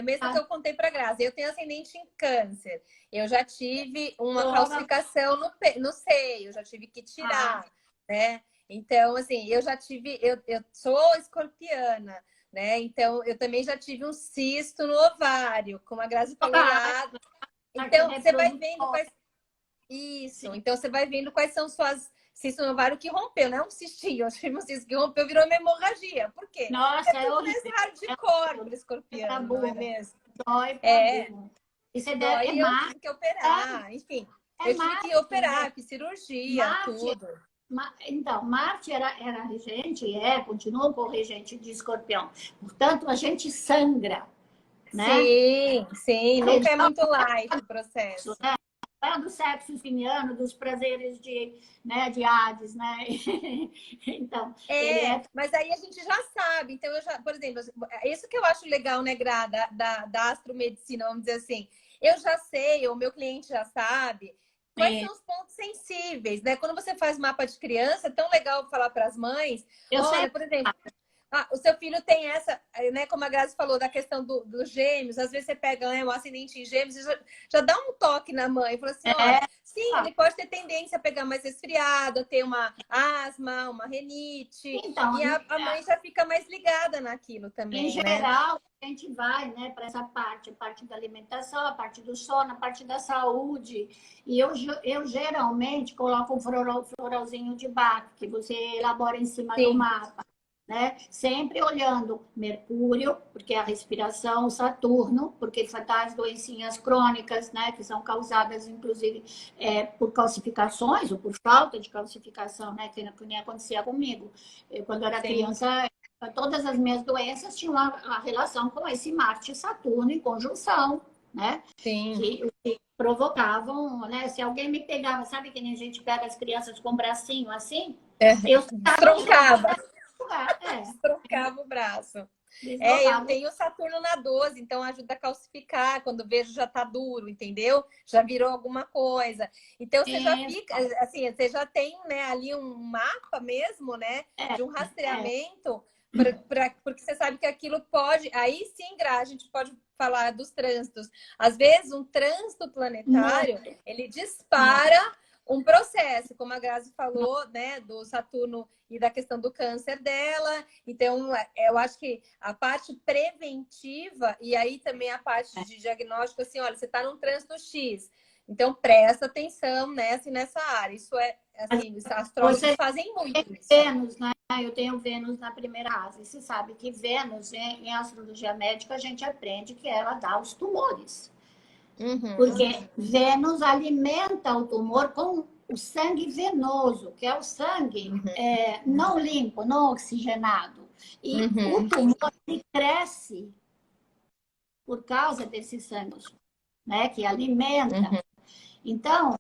Mesmo que eu contei para Grazi, eu tenho ascendente em câncer. Eu já tive uma calcificação no seio, já tive que tirar, né? Então, assim, eu sou escorpiana, né? Então, eu também já tive um cisto no ovário, como a Grazi falou lá. Então, você vai vendo quais... Isso, então você vai vendo quais são suas... Cisto no ovário que rompeu, não é um cistinho. Eu tive um cisto que rompeu, virou uma hemorragia. Por quê? Nossa, é tudo mais hardcore pro escorpiano, não é mesmo? Dói Isso é eu tive que operar, enfim. Eu tive que operar, fiz cirurgia, tudo. Então, Marte era regente, continua com regente de escorpião. Portanto, a gente sangra, né? Sim. Nunca é muito light o processo. Né? Do sexo finiano, dos prazeres de Hades, né? Então, mas aí a gente já sabe. Então, por exemplo, isso que eu acho legal, né, Gra, da astromedicina, vamos dizer assim. Eu já sei, o meu cliente já sabe quais são os pontos sensíveis, né? Quando você faz mapa de criança, é tão legal falar para as mães. Olha, por exemplo, o seu filho tem essa, né? Como a Grazi falou, da questão dos gêmeos. Às vezes você pega, né, um ascendente em gêmeos e já dá um toque na mãe. Fala assim, olha, sim, ele pode ter tendência a pegar mais resfriado, a ter uma asma, uma renite. Então, e a mãe já fica mais ligada naquilo também, em geral, a gente vai, né, para essa parte, a parte da alimentação, a parte do sono, a parte da saúde. E eu geralmente coloco um floralzinho de Bach, que você elabora em cima do mapa. Né? Sempre olhando Mercúrio, porque é a respiração, Saturno, porque faz doencinhas crônicas, né? Que são causadas, inclusive, por calcificações ou por falta de calcificação, né? Que nem acontecia comigo. Quando era criança, todas as minhas doenças tinham a relação com esse Marte e Saturno em conjunção, né? Que provocavam, né? Se alguém me pegava, sabe que nem a gente pega as crianças com o bracinho assim? Eu troncava. Trocava o braço. Eu tenho Saturno na 12, então ajuda a calcificar. Quando vejo já tá duro, entendeu? Já virou alguma coisa. Então você já fica, assim, você já tem, né, ali um mapa mesmo, né? De um rastreamento, porque você sabe que aquilo pode. Aí sim, Gra, a gente pode falar dos trânsitos. Às vezes, um trânsito planetário ele dispara um processo, como a Grazi falou, né, do Saturno e da questão do câncer dela. Então, eu acho que a parte preventiva e aí também a parte de diagnóstico, assim, olha, você está num trânsito X, então presta atenção nessa área. Isso é, assim, os astrólogos fazem muito isso. Vênus, né? Eu tenho Vênus na primeira casa. E você sabe que Vênus, em astrologia médica, a gente aprende que ela dá os tumores. Porque Vênus alimenta o tumor com o sangue venoso, que é o sangue não limpo, não oxigenado. E o tumor cresce por causa desse sangue, né, que alimenta. Então,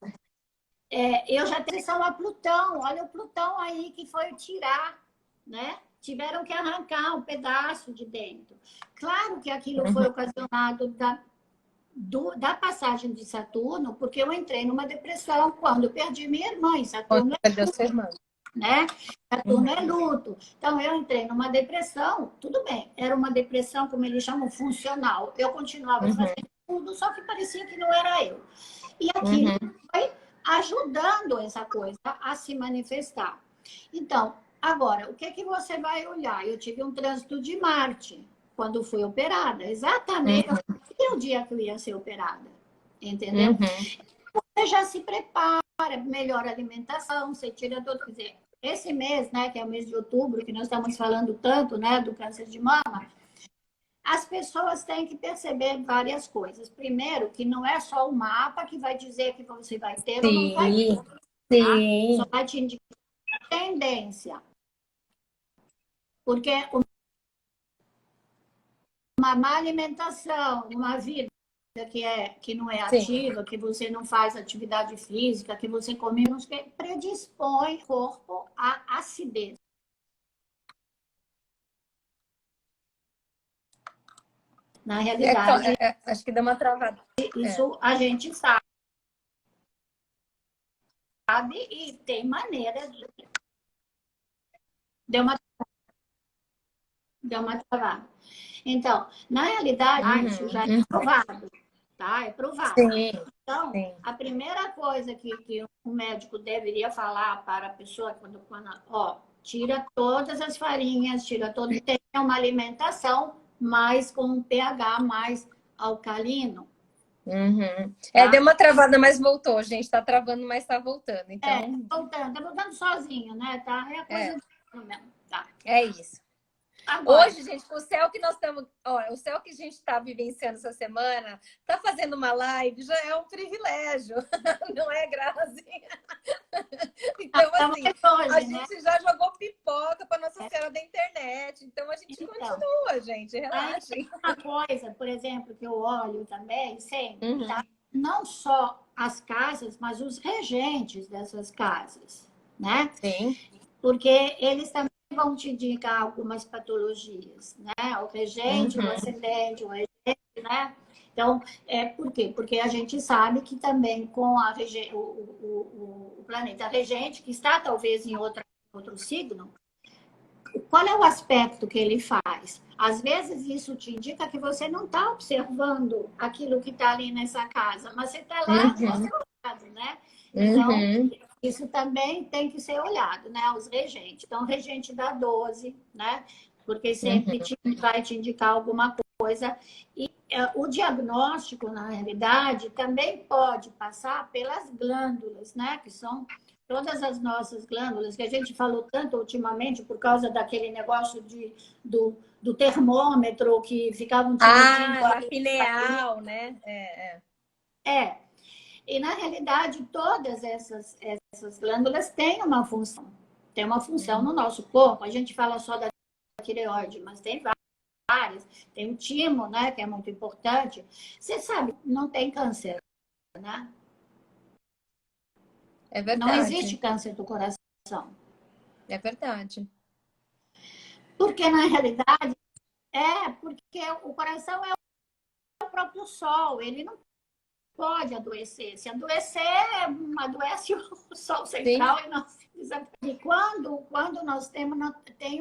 eu já tenho atenção a Plutão. Olha o Plutão aí que foi tirar, né? Tiveram que arrancar um pedaço de dentro. Claro que aquilo foi ocasionado da passagem de Saturno, porque eu entrei numa depressão quando eu perdi minha irmã. E Saturno perdeu sua irmã, né? Saturno é luto. Então, eu entrei numa depressão, tudo bem, era uma depressão, como eles chamam, funcional. Eu continuava fazendo tudo, só que parecia que não era eu. E aquilo foi ajudando essa coisa a se manifestar. Então, agora, o que é que você vai olhar? Eu tive um trânsito de Marte quando fui operada, exatamente o dia que eu ia ser operada, entendeu? Você já se prepara, melhora a alimentação, você tira todo, quer dizer, esse mês, né, que é o mês de outubro, que nós estamos falando tanto, né, do câncer de mama, as pessoas têm que perceber várias coisas. Primeiro, que não é só o mapa que vai dizer que você vai ter ou não vai ter. Tá? Só vai te indicar tendência. Porque uma má alimentação, uma vida que não é ativa, que você não faz atividade física, que você come menos, predispõe o corpo à acidez. Na realidade, acho que deu uma travada. Isso a gente sabe e tem maneira de... Deu uma travada. Então, na realidade, isso já é provado, tá? É provado. Então, a primeira coisa que o médico deveria falar para a pessoa, tira todas as farinhas, tenha uma alimentação mais com um pH mais alcalino. Tá? Deu uma travada, mas voltou, gente. Tá travando, mas tá voltando. Então... tá voltando sozinho, né? Tá? É a coisa do mesmo. Tá. É isso. Agora. Hoje, gente, o céu que nós estamos... o céu que a gente está vivenciando essa semana, tá fazendo uma live, já é um privilégio. Não é, Grazi? Então, assim, hoje, a gente já jogou pipoca para Nossa Senhora da internet. Então, a gente continua, gente. Relaxem. Uma coisa, por exemplo, que eu olho também, sempre, tá? Não só as casas, mas os regentes dessas casas, né? Sim. Porque eles também vão te indicar algumas patologias, né? O regente, o ascendente, o regente, né? Então, por quê? Porque a gente sabe que também com o planeta regente, que está talvez em outro signo, qual é o aspecto que ele faz? Às vezes isso te indica que você não está observando aquilo que está ali nessa casa, mas você está lá do seu lado, né? Então, isso também tem que ser olhado, né? Os regentes. Então, o regente dá 12, né? Porque sempre vai te indicar alguma coisa. E o diagnóstico, na realidade, também pode passar pelas glândulas, né? Que são todas as nossas glândulas, que a gente falou tanto ultimamente por causa daquele negócio do termômetro que ficavam... a pineal, né? E, na realidade, todas essas glândulas têm uma função. Tem uma função no nosso corpo. A gente fala só da tireoide, mas tem várias. Tem o timo, né, que é muito importante. Você sabe, não tem câncer, né? É verdade. Não existe câncer do coração. É verdade. Porque, na realidade, porque o coração é o próprio sol. Ele não pode adoecer. Se adoecer, adoece o sol central e nós e quando nós tem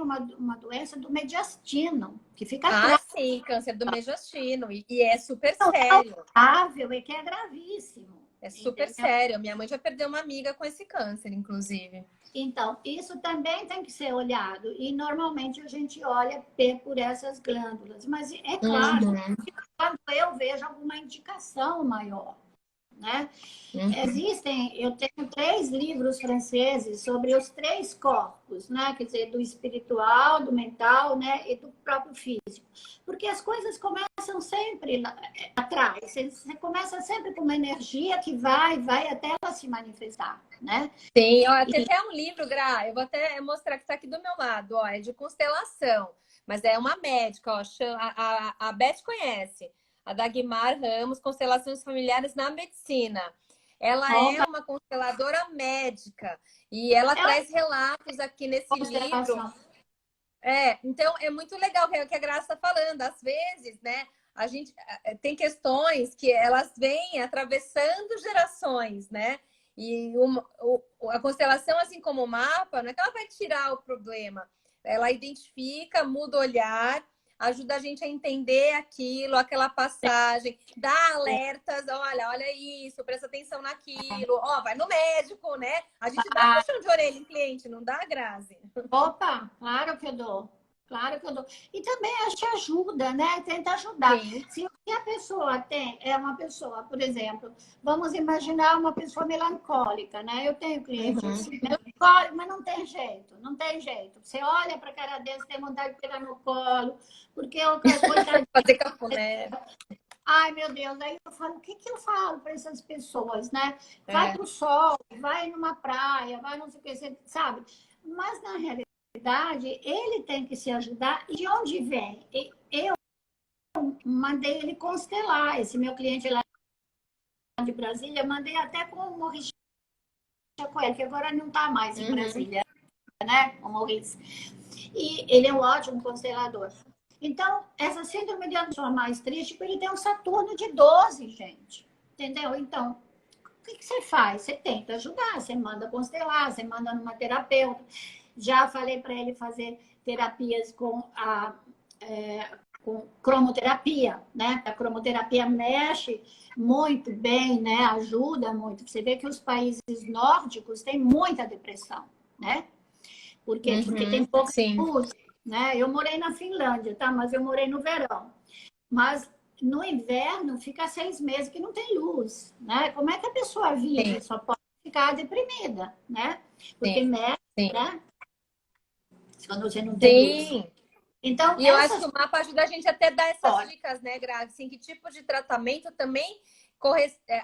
uma doença do mediastino, que fica sim, câncer do mediastino, e é super sério. É que é gravíssimo. É super entendeu? sério. Minha mãe já perdeu uma amiga com esse câncer, inclusive. Então, isso também tem que ser olhado. E normalmente a gente olha por essas glândulas. Mas é claro, Uhum, quando eu vejo alguma indicação maior, né? uhum. Existem, eu tenho 3 livros franceses sobre os 3 corpos, né? Quer dizer, do espiritual, do mental, né? E do próprio físico. Porque as coisas começam sempre atrás. Você começa sempre com uma energia que vai até ela se manifestar, né? Sim, ó, tem até um livro, Gra, eu vou até mostrar que está aqui do meu lado, ó, é de constelação, mas é uma médica, ó, a Beth conhece, a Dagmar Ramos, Constelações Familiares na Medicina. Ela é Opa, uma consteladora médica e ela é uma traz relatos aqui nesse livro. constelação. Então é muito legal que a Graça está falando. Às vezes, né, a gente tem questões que elas vêm atravessando gerações, né? E a constelação, assim como o mapa, não é que ela vai tirar o problema. Ela identifica, muda o olhar, ajuda a gente a entender aquilo, aquela passagem, dá alertas, olha isso, presta atenção naquilo, ó, vai no médico, né? A gente dá um Ah, puxão de orelha em cliente, não dá, Grazi? opa, claro que eu dou. Claro que eu dou. E também acho que ajuda, né? Tenta ajudar. Sim. Se a pessoa é uma pessoa, por exemplo, vamos imaginar uma pessoa melancólica, né? Eu tenho cliente Uhum. assim, melancólico, mas não tem jeito, não tem jeito. Você olha para a cara dele, tem vontade de pegar no colo, porque o coitado. Fazer cafuné. Ai, meu Deus, aí eu falo, o que que eu falo para essas pessoas, né? Vai É, para o sol, vai numa praia, vai não sei o que, você sabe? Mas na realidade, ele tem que se ajudar. E de onde vem? Eu mandei ele constelar. Esse meu cliente lá de Brasília, mandei até com o Maurício Coelho, que agora não está mais em uhum. Brasília, né? O Maurício. E ele é um ótimo constelador. Então, essa síndrome de pessoa mais triste, porque ele tem um Saturno de 12, gente. Entendeu? Então, o que você faz? Você tenta ajudar, você manda constelar, você manda numa terapeuta. Já falei para ele fazer terapias com cromoterapia, né? A cromoterapia mexe muito bem, né? Ajuda muito. Você vê que os países nórdicos têm muita depressão, né? Por quê? Porque tem Uhum. pouca Sim, luz, né? Eu morei na Finlândia, tá? Mas eu morei no verão. Mas no inverno fica 6 meses que não tem luz, né? Como é que a pessoa vive? sim, Só pode ficar deprimida, né? Porque sim, mexe, sim. né? Quando você não tem luz. Sim. Então, E eu acho que essas o mapa ajuda a gente até a dar essas olha, dicas, né, Grazi? Assim, que tipo de tratamento também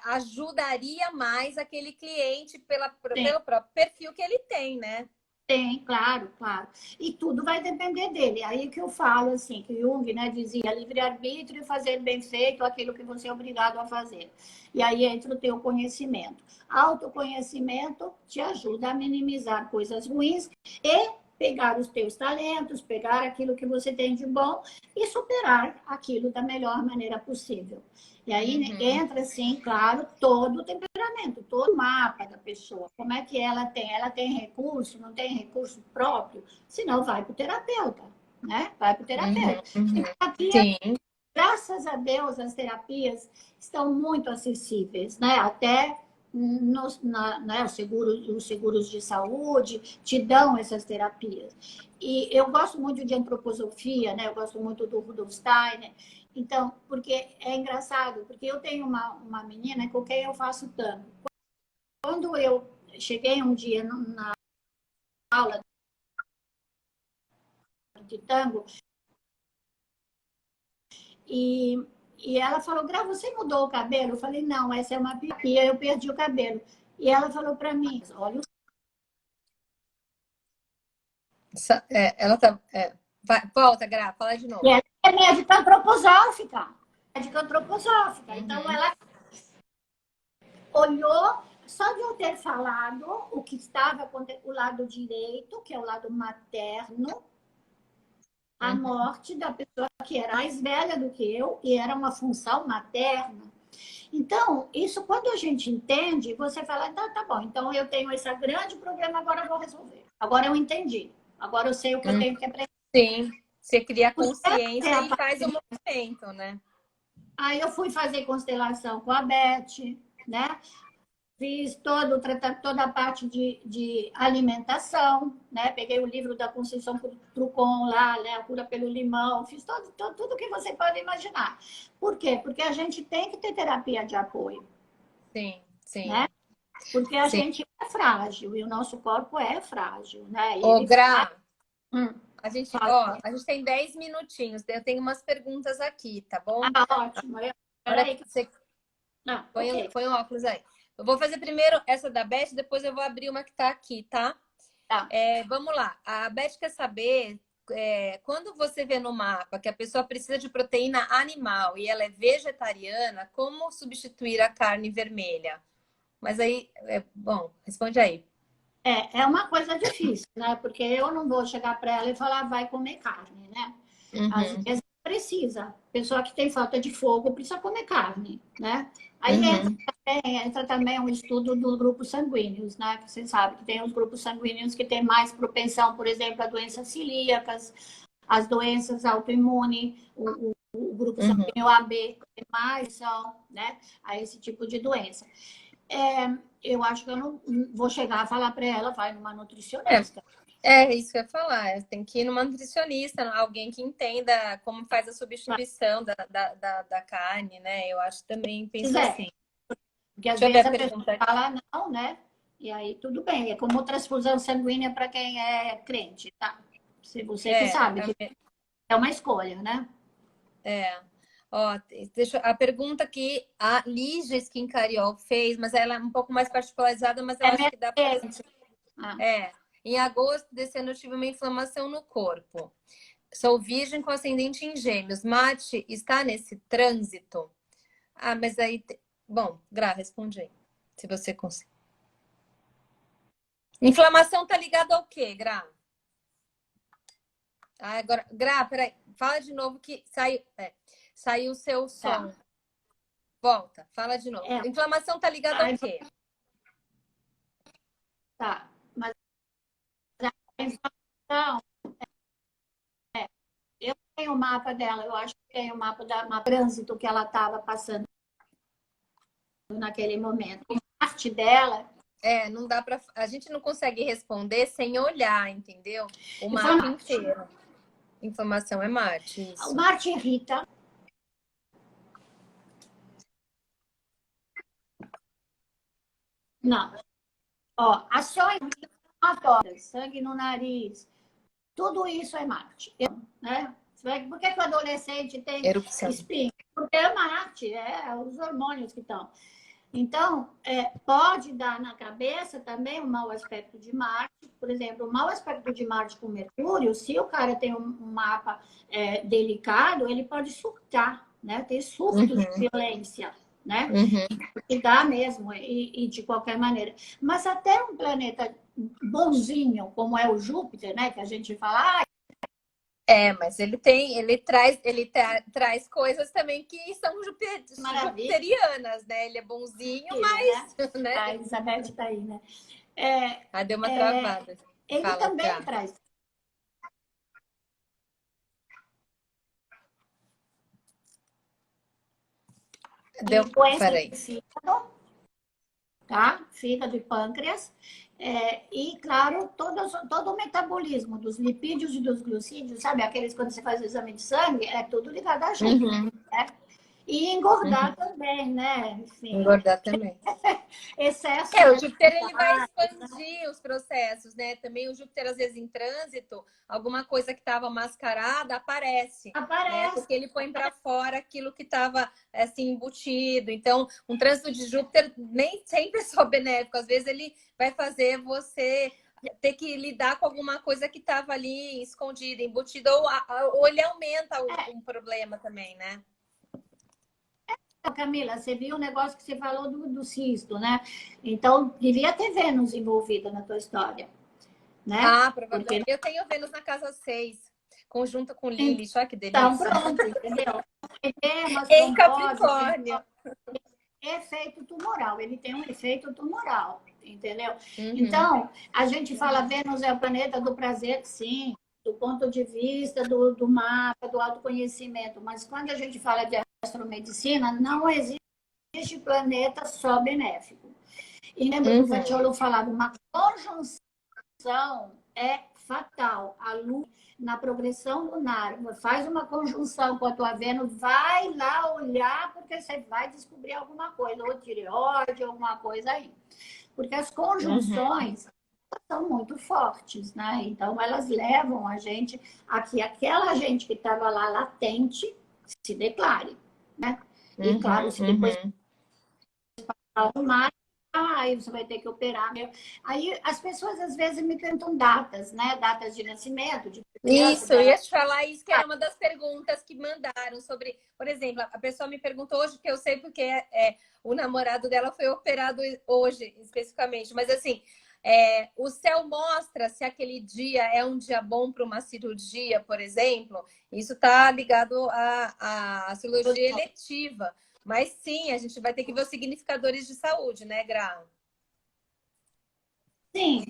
ajudaria mais aquele cliente tem, pelo próprio perfil que ele tem, né? tem, claro, claro. E tudo vai depender dele. Aí que eu falo assim, que Jung, né, dizia livre-arbítrio e fazer bem feito aquilo que você é obrigado a fazer. E aí entra o teu conhecimento. Autoconhecimento te ajuda a minimizar coisas ruins e pegar os teus talentos, pegar aquilo que você tem de bom e superar aquilo da melhor maneira possível. E aí né, Uhum. entra, assim, claro, todo o temperamento, todo o mapa da pessoa. Como é que ela tem? Ela tem recurso, não tem recurso próprio? Se não, vai para o terapeuta, né? Vai para o Uhum. terapeuta. E Uhum. terapia, Sim, graças a Deus, as terapias estão muito acessíveis, né? Até né, os seguros de saúde te dão essas terapias. E eu gosto muito de antroposofia, né? Eu gosto muito do Rudolf Steiner. Então, porque é engraçado, porque eu tenho uma menina com quem eu faço tango. Quando eu cheguei um dia na aula de tango, E, e ela falou, Gra, você mudou o cabelo? Eu falei, não, essa é uma terapia, eu perdi o cabelo. E ela falou para mim, olha, ela tá. Volta, Gra, fala de novo. ela é médica antroposófica. Médica antroposófica. Então, Uhum. ela olhou, só de eu ter falado o que estava o lado direito, que é o lado materno, a Uhum. morte da pessoa que era mais velha do que eu e era uma função materna. Então, isso quando a gente entende, você fala, tá bom, então eu tenho esse grande problema, agora eu vou resolver. Agora eu entendi. Agora eu sei o que eu Uhum. tenho que aprender. Sim, você cria Porque consciência e faz o movimento, né? aí eu fui fazer constelação com a Beth, né? Fiz toda a parte de alimentação, né? Peguei o livro da Conceição Trucon lá, né? A cura pelo limão, fiz tudo que você pode imaginar. Por quê? Porque a gente tem que ter terapia de apoio, Sim, sim, né? Porque a sim. gente é frágil e o nosso corpo é frágil, né? E Ô, ele faz. Gra, a gente, Faz. ó, a gente tem 10 minutinhos. Eu tenho umas perguntas aqui, tá bom? Ah, ótimo. Hora Peraí. que você Não, põe, ok. põe o óculos aí. Eu vou fazer primeiro essa da Beth, depois eu vou abrir uma que tá aqui, tá? Tá. Vamos lá. A Beth quer saber, quando você vê no mapa que a pessoa precisa de proteína animal e ela é vegetariana, como substituir a carne vermelha? Mas aí, bom, responde aí. É uma coisa difícil, né? Porque eu não vou chegar para ela e falar, vai comer carne, né? Às Uhum, vezes precisa. Pessoa que tem falta de fogo precisa comer carne, né? Aí uhum, entra também um estudo dos grupos sanguíneos, né? Que você sabe que tem os grupos sanguíneos que têm mais propensão, por exemplo, a doenças celíacas, as doenças autoimunes, o grupo uhum. sanguíneo AB tem mais são, né? A esse tipo de doença. Eu acho que eu não vou chegar a falar para ela, vai numa nutricionista. Isso que eu ia falar. Tem que ir numa nutricionista, alguém que entenda como faz a substituição da carne, né? Eu acho também, Se penso quiser. assim. Porque às Deixa eu ver vezes a a pessoa pergunta aqui. fala não, né? E aí tudo bem. É como transfusão sanguínea para quem é crente, tá? Se você que sabe, que Também. é uma escolha, né? É. Ó, deixa, a pergunta que a Lígia Skincariol fez, mas ela é um pouco mais particularizada, mas eu É acho minha que dá para. crente. Ah, Em agosto desse ano eu tive uma inflamação no corpo. Sou virgem com ascendente em Gêmeos. Mate está nesse trânsito? Ah, mas aí. Bom, Gra, responde aí. Se você conseguir. Inflamação tá ligada ao quê, Gra? Ah, agora, Gra, peraí. Fala de novo que saiu. Saiu o seu tá. som. Volta, fala de novo. É, Inflamação tá ligada ao quê? tá. Mas a informação, eu tenho o mapa dela, eu acho que tem o mapa do trânsito que ela estava passando naquele momento. Parte dela. Não dá para. A gente não consegue responder sem olhar, entendeu? O E foi mapa Marte. inteiro. Informação é Marte, O isso. Marte irrita. Não. Ó, ações inflamatórias, sangue no nariz, tudo isso é Marte. Né? Por que o adolescente tem Erupção. espinha? Porque é Marte, os hormônios que estão. Então, pode dar na cabeça também um mau aspecto de Marte. Por exemplo, o mau aspecto de Marte com Mercúrio, se o cara tem um mapa delicado, ele pode surtar, né? Ter surtos de Uhum, violência, né? uhum. Que dá mesmo, e de qualquer maneira. Mas até um planeta bonzinho, como é o Júpiter, né? Que a gente fala, Mas traz coisas também que são maravilha, jupiterianas, né? Ele é bonzinho, né? mas, né? A Elizabeth está aí, né? É, Ah, deu uma é, travada. ele Fala, também Gá. traz. Deu, Doença peraí. de fígado, tá? Fígado e pâncreas. E, claro, todo o metabolismo dos lipídios e dos glucídios, sabe? Aqueles quando você faz o exame de sangue, é tudo ligado a Júpiter, Uhum, né? E engordar uhum. também, né? Enfim, Engordar também. excesso de O Júpiter ele vai atividade, expandir os processos, né? Também o Júpiter, às vezes, em trânsito, alguma coisa que estava mascarada aparece, né? aparece. Porque ele põe para fora aquilo que estava assim embutido. Então, um trânsito de Júpiter nem sempre é só benéfico. Às vezes ele vai fazer você ter que lidar com alguma coisa que estava ali escondida, embutida, ou ele aumenta um problema também, né? Camila, você viu o negócio que você falou do cisto, né? Então, devia ter Vênus envolvida na tua história, né? Ah, provavelmente. Porque Eu tenho Vênus na casa 6 conjunta com Lilith. Olha que então, delícia. pronto, entendeu? Edemas, Em trombose, Capricórnio. efeito tumoral. Ele tem um efeito tumoral, entendeu? Uhum. Então, a gente fala Vênus é o planeta do prazer, sim, do ponto de vista do mapa, do autoconhecimento. Mas quando a gente fala de astromedicina, não existe planeta só benéfico. E lembra que o Vatiolo falava, uma conjunção é fatal. A Lua, na progressão lunar, faz uma conjunção com a tua Vênus, vai lá olhar, porque você vai descobrir alguma coisa, ou tireoide, alguma coisa aí. Porque as conjunções são muito fortes, né? Então, elas levam a gente a que aquela gente que estava lá latente se declare, né? E, claro, se depois mais, aí você vai ter que operar. Aí as pessoas às vezes me perguntam datas, né? Datas de nascimento, de criança. Isso, eu ia te falar isso, que era uma das perguntas que mandaram sobre, por exemplo, a pessoa me perguntou hoje, que eu sei porque o namorado dela foi operado hoje, especificamente, mas assim, o céu mostra se aquele dia é um dia bom para uma cirurgia, por exemplo. Isso está ligado à cirurgia eletiva. Mas sim, a gente vai ter que ver os significadores de saúde, né, Gra? Sim,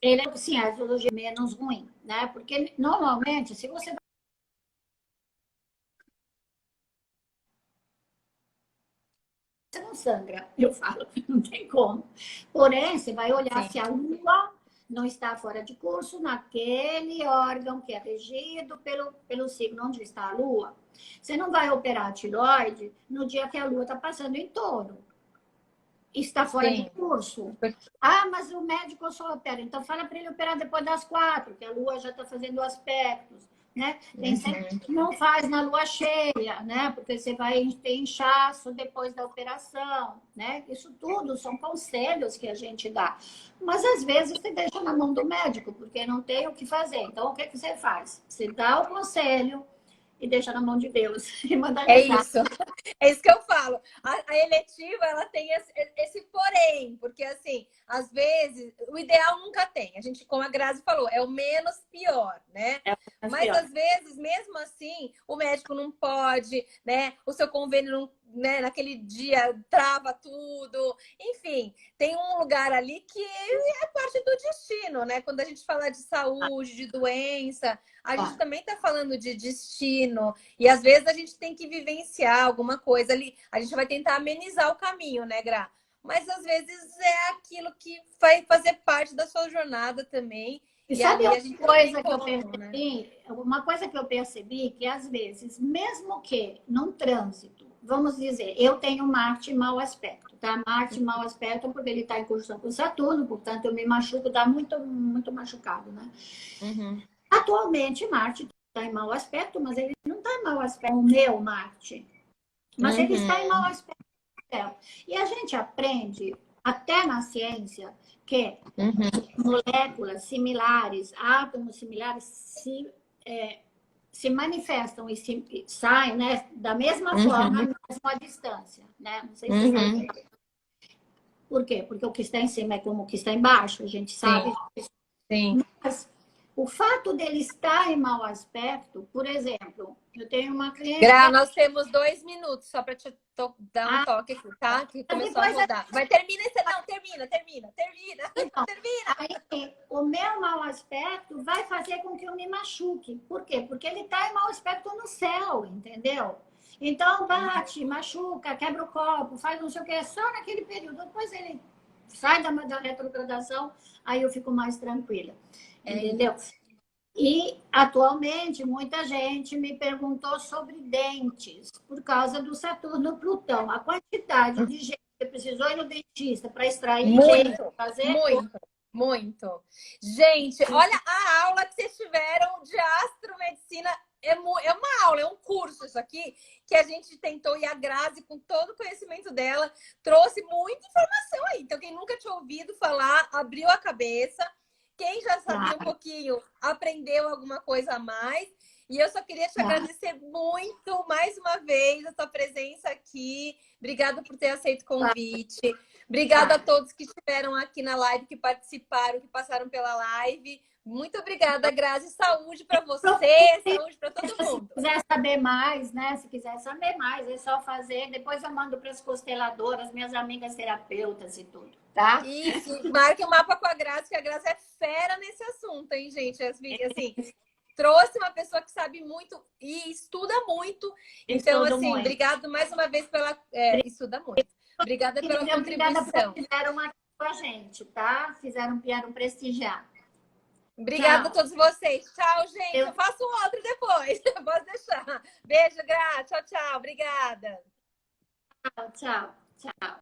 ele é sim, a cirurgia é menos ruim, né? Porque normalmente, se você não sangra, eu falo, não tem como. Porém, você vai olhar se a lua não está fora de curso naquele órgão que é regido pelo signo onde está a lua. Você não vai operar a tiroide no dia que a lua está passando em touro. Está fora de curso. Ah, mas o médico só opera. Então, fala para ele operar depois das 4, que a lua já está fazendo aspectos. Né? Tem sempre, não faz na lua cheia, né? Porque você vai ter inchaço depois da operação, né? Isso tudo são conselhos que a gente dá. Mas às vezes você deixa na mão do médico, porque não tem o que fazer. Então, o que você faz? Você dá o conselho e deixa na mão de Deus e manda rezar. Isso. É isso que eu falo. A eletiva, ela tem esse porém, porque assim, às vezes, o ideal nunca tem. A gente, como a Grazi falou, é o menos pior, né? Mas às vezes, mesmo assim, o médico não pode, né? O seu convênio não, né, naquele dia trava tudo. Enfim, tem um lugar ali que é parte do destino, né? Quando a gente fala de saúde, de doença, a gente também está falando de destino. E às vezes a gente tem que vivenciar alguma coisa ali. A gente vai tentar amenizar o caminho, né, Gra? Mas às vezes é aquilo que vai fazer parte da sua jornada também. E sabe ali a gente coisa que eu como, percebi? Né? Uma coisa que eu percebi que às vezes, mesmo que num trânsito, vamos dizer, eu tenho Marte mau aspecto, tá? Marte mau aspecto porque ele está em conjunção com Saturno, portanto eu me machuco, tá muito, muito machucado, né? Atualmente Marte está em mau aspecto, mas ele não está em mau aspecto, o meu Marte. Mas ele está em mau aspecto. E a gente aprende, até na ciência, que moléculas similares, átomos similares se manifestam e saem, né, da mesma forma, mesmo à distância. Né? Não sei se você sabe. Por quê? Porque o que está em cima é como o que está embaixo, a gente sabe. Sim. Mas o fato dele estar em mau aspecto, por exemplo, eu tenho uma cliente... Gra, nós temos 2 minutos só para te dar um toque aqui, tá? Que começou a rodar. Mas termina esse... Não, termina. Então, termina. Aí, o meu mau aspecto vai fazer com que eu me machuque. Por quê? Porque ele está em mau aspecto no céu, entendeu? Então, bate, machuca, quebra o copo, faz não sei o que, só naquele período. Depois ele sai da retrogradação, aí eu fico mais tranquila. Entendeu? E, atualmente, muita gente me perguntou sobre dentes, por causa do Saturno Plutão. A quantidade de gente que precisou ir no dentista para extrair dente, fazer... Muito. Gente, olha a aula que vocês tiveram de astromedicina. É uma aula, é um curso isso aqui, que a gente tentou, e a Grazi, com todo o conhecimento dela, trouxe muita informação aí. Então, quem nunca tinha ouvido falar, abriu a cabeça. Quem já sabia um pouquinho, aprendeu alguma coisa a mais. E eu só queria te agradecer muito, mais uma vez, a tua presença aqui. Obrigada por ter aceito o convite. Obrigada a todos que estiveram aqui na live, que participaram, que passaram pela live. Muito obrigada, Grazi. Saúde para você, saúde para todo mundo. Se quiser saber mais, né? Se quiser saber mais, é só fazer. Depois eu mando para as consteladoras, minhas amigas terapeutas e tudo, tá? Isso, marque o mapa com a Grazi, que a Grazi é fera nesse assunto, hein, gente? Assim, trouxe uma pessoa que sabe muito e estuda muito. Então, assim, obrigado mais uma vez pela... estuda muito. Obrigada pela Obrigada contribuição. por fizeram aqui com a gente, tá? Vieram prestigiar. Obrigada a Tchau. todos vocês. Tchau, gente. Eu, Eu faço um outro depois. Pode deixar. Beijo, Gra. Tchau, tchau. Obrigada. tchau, tchau.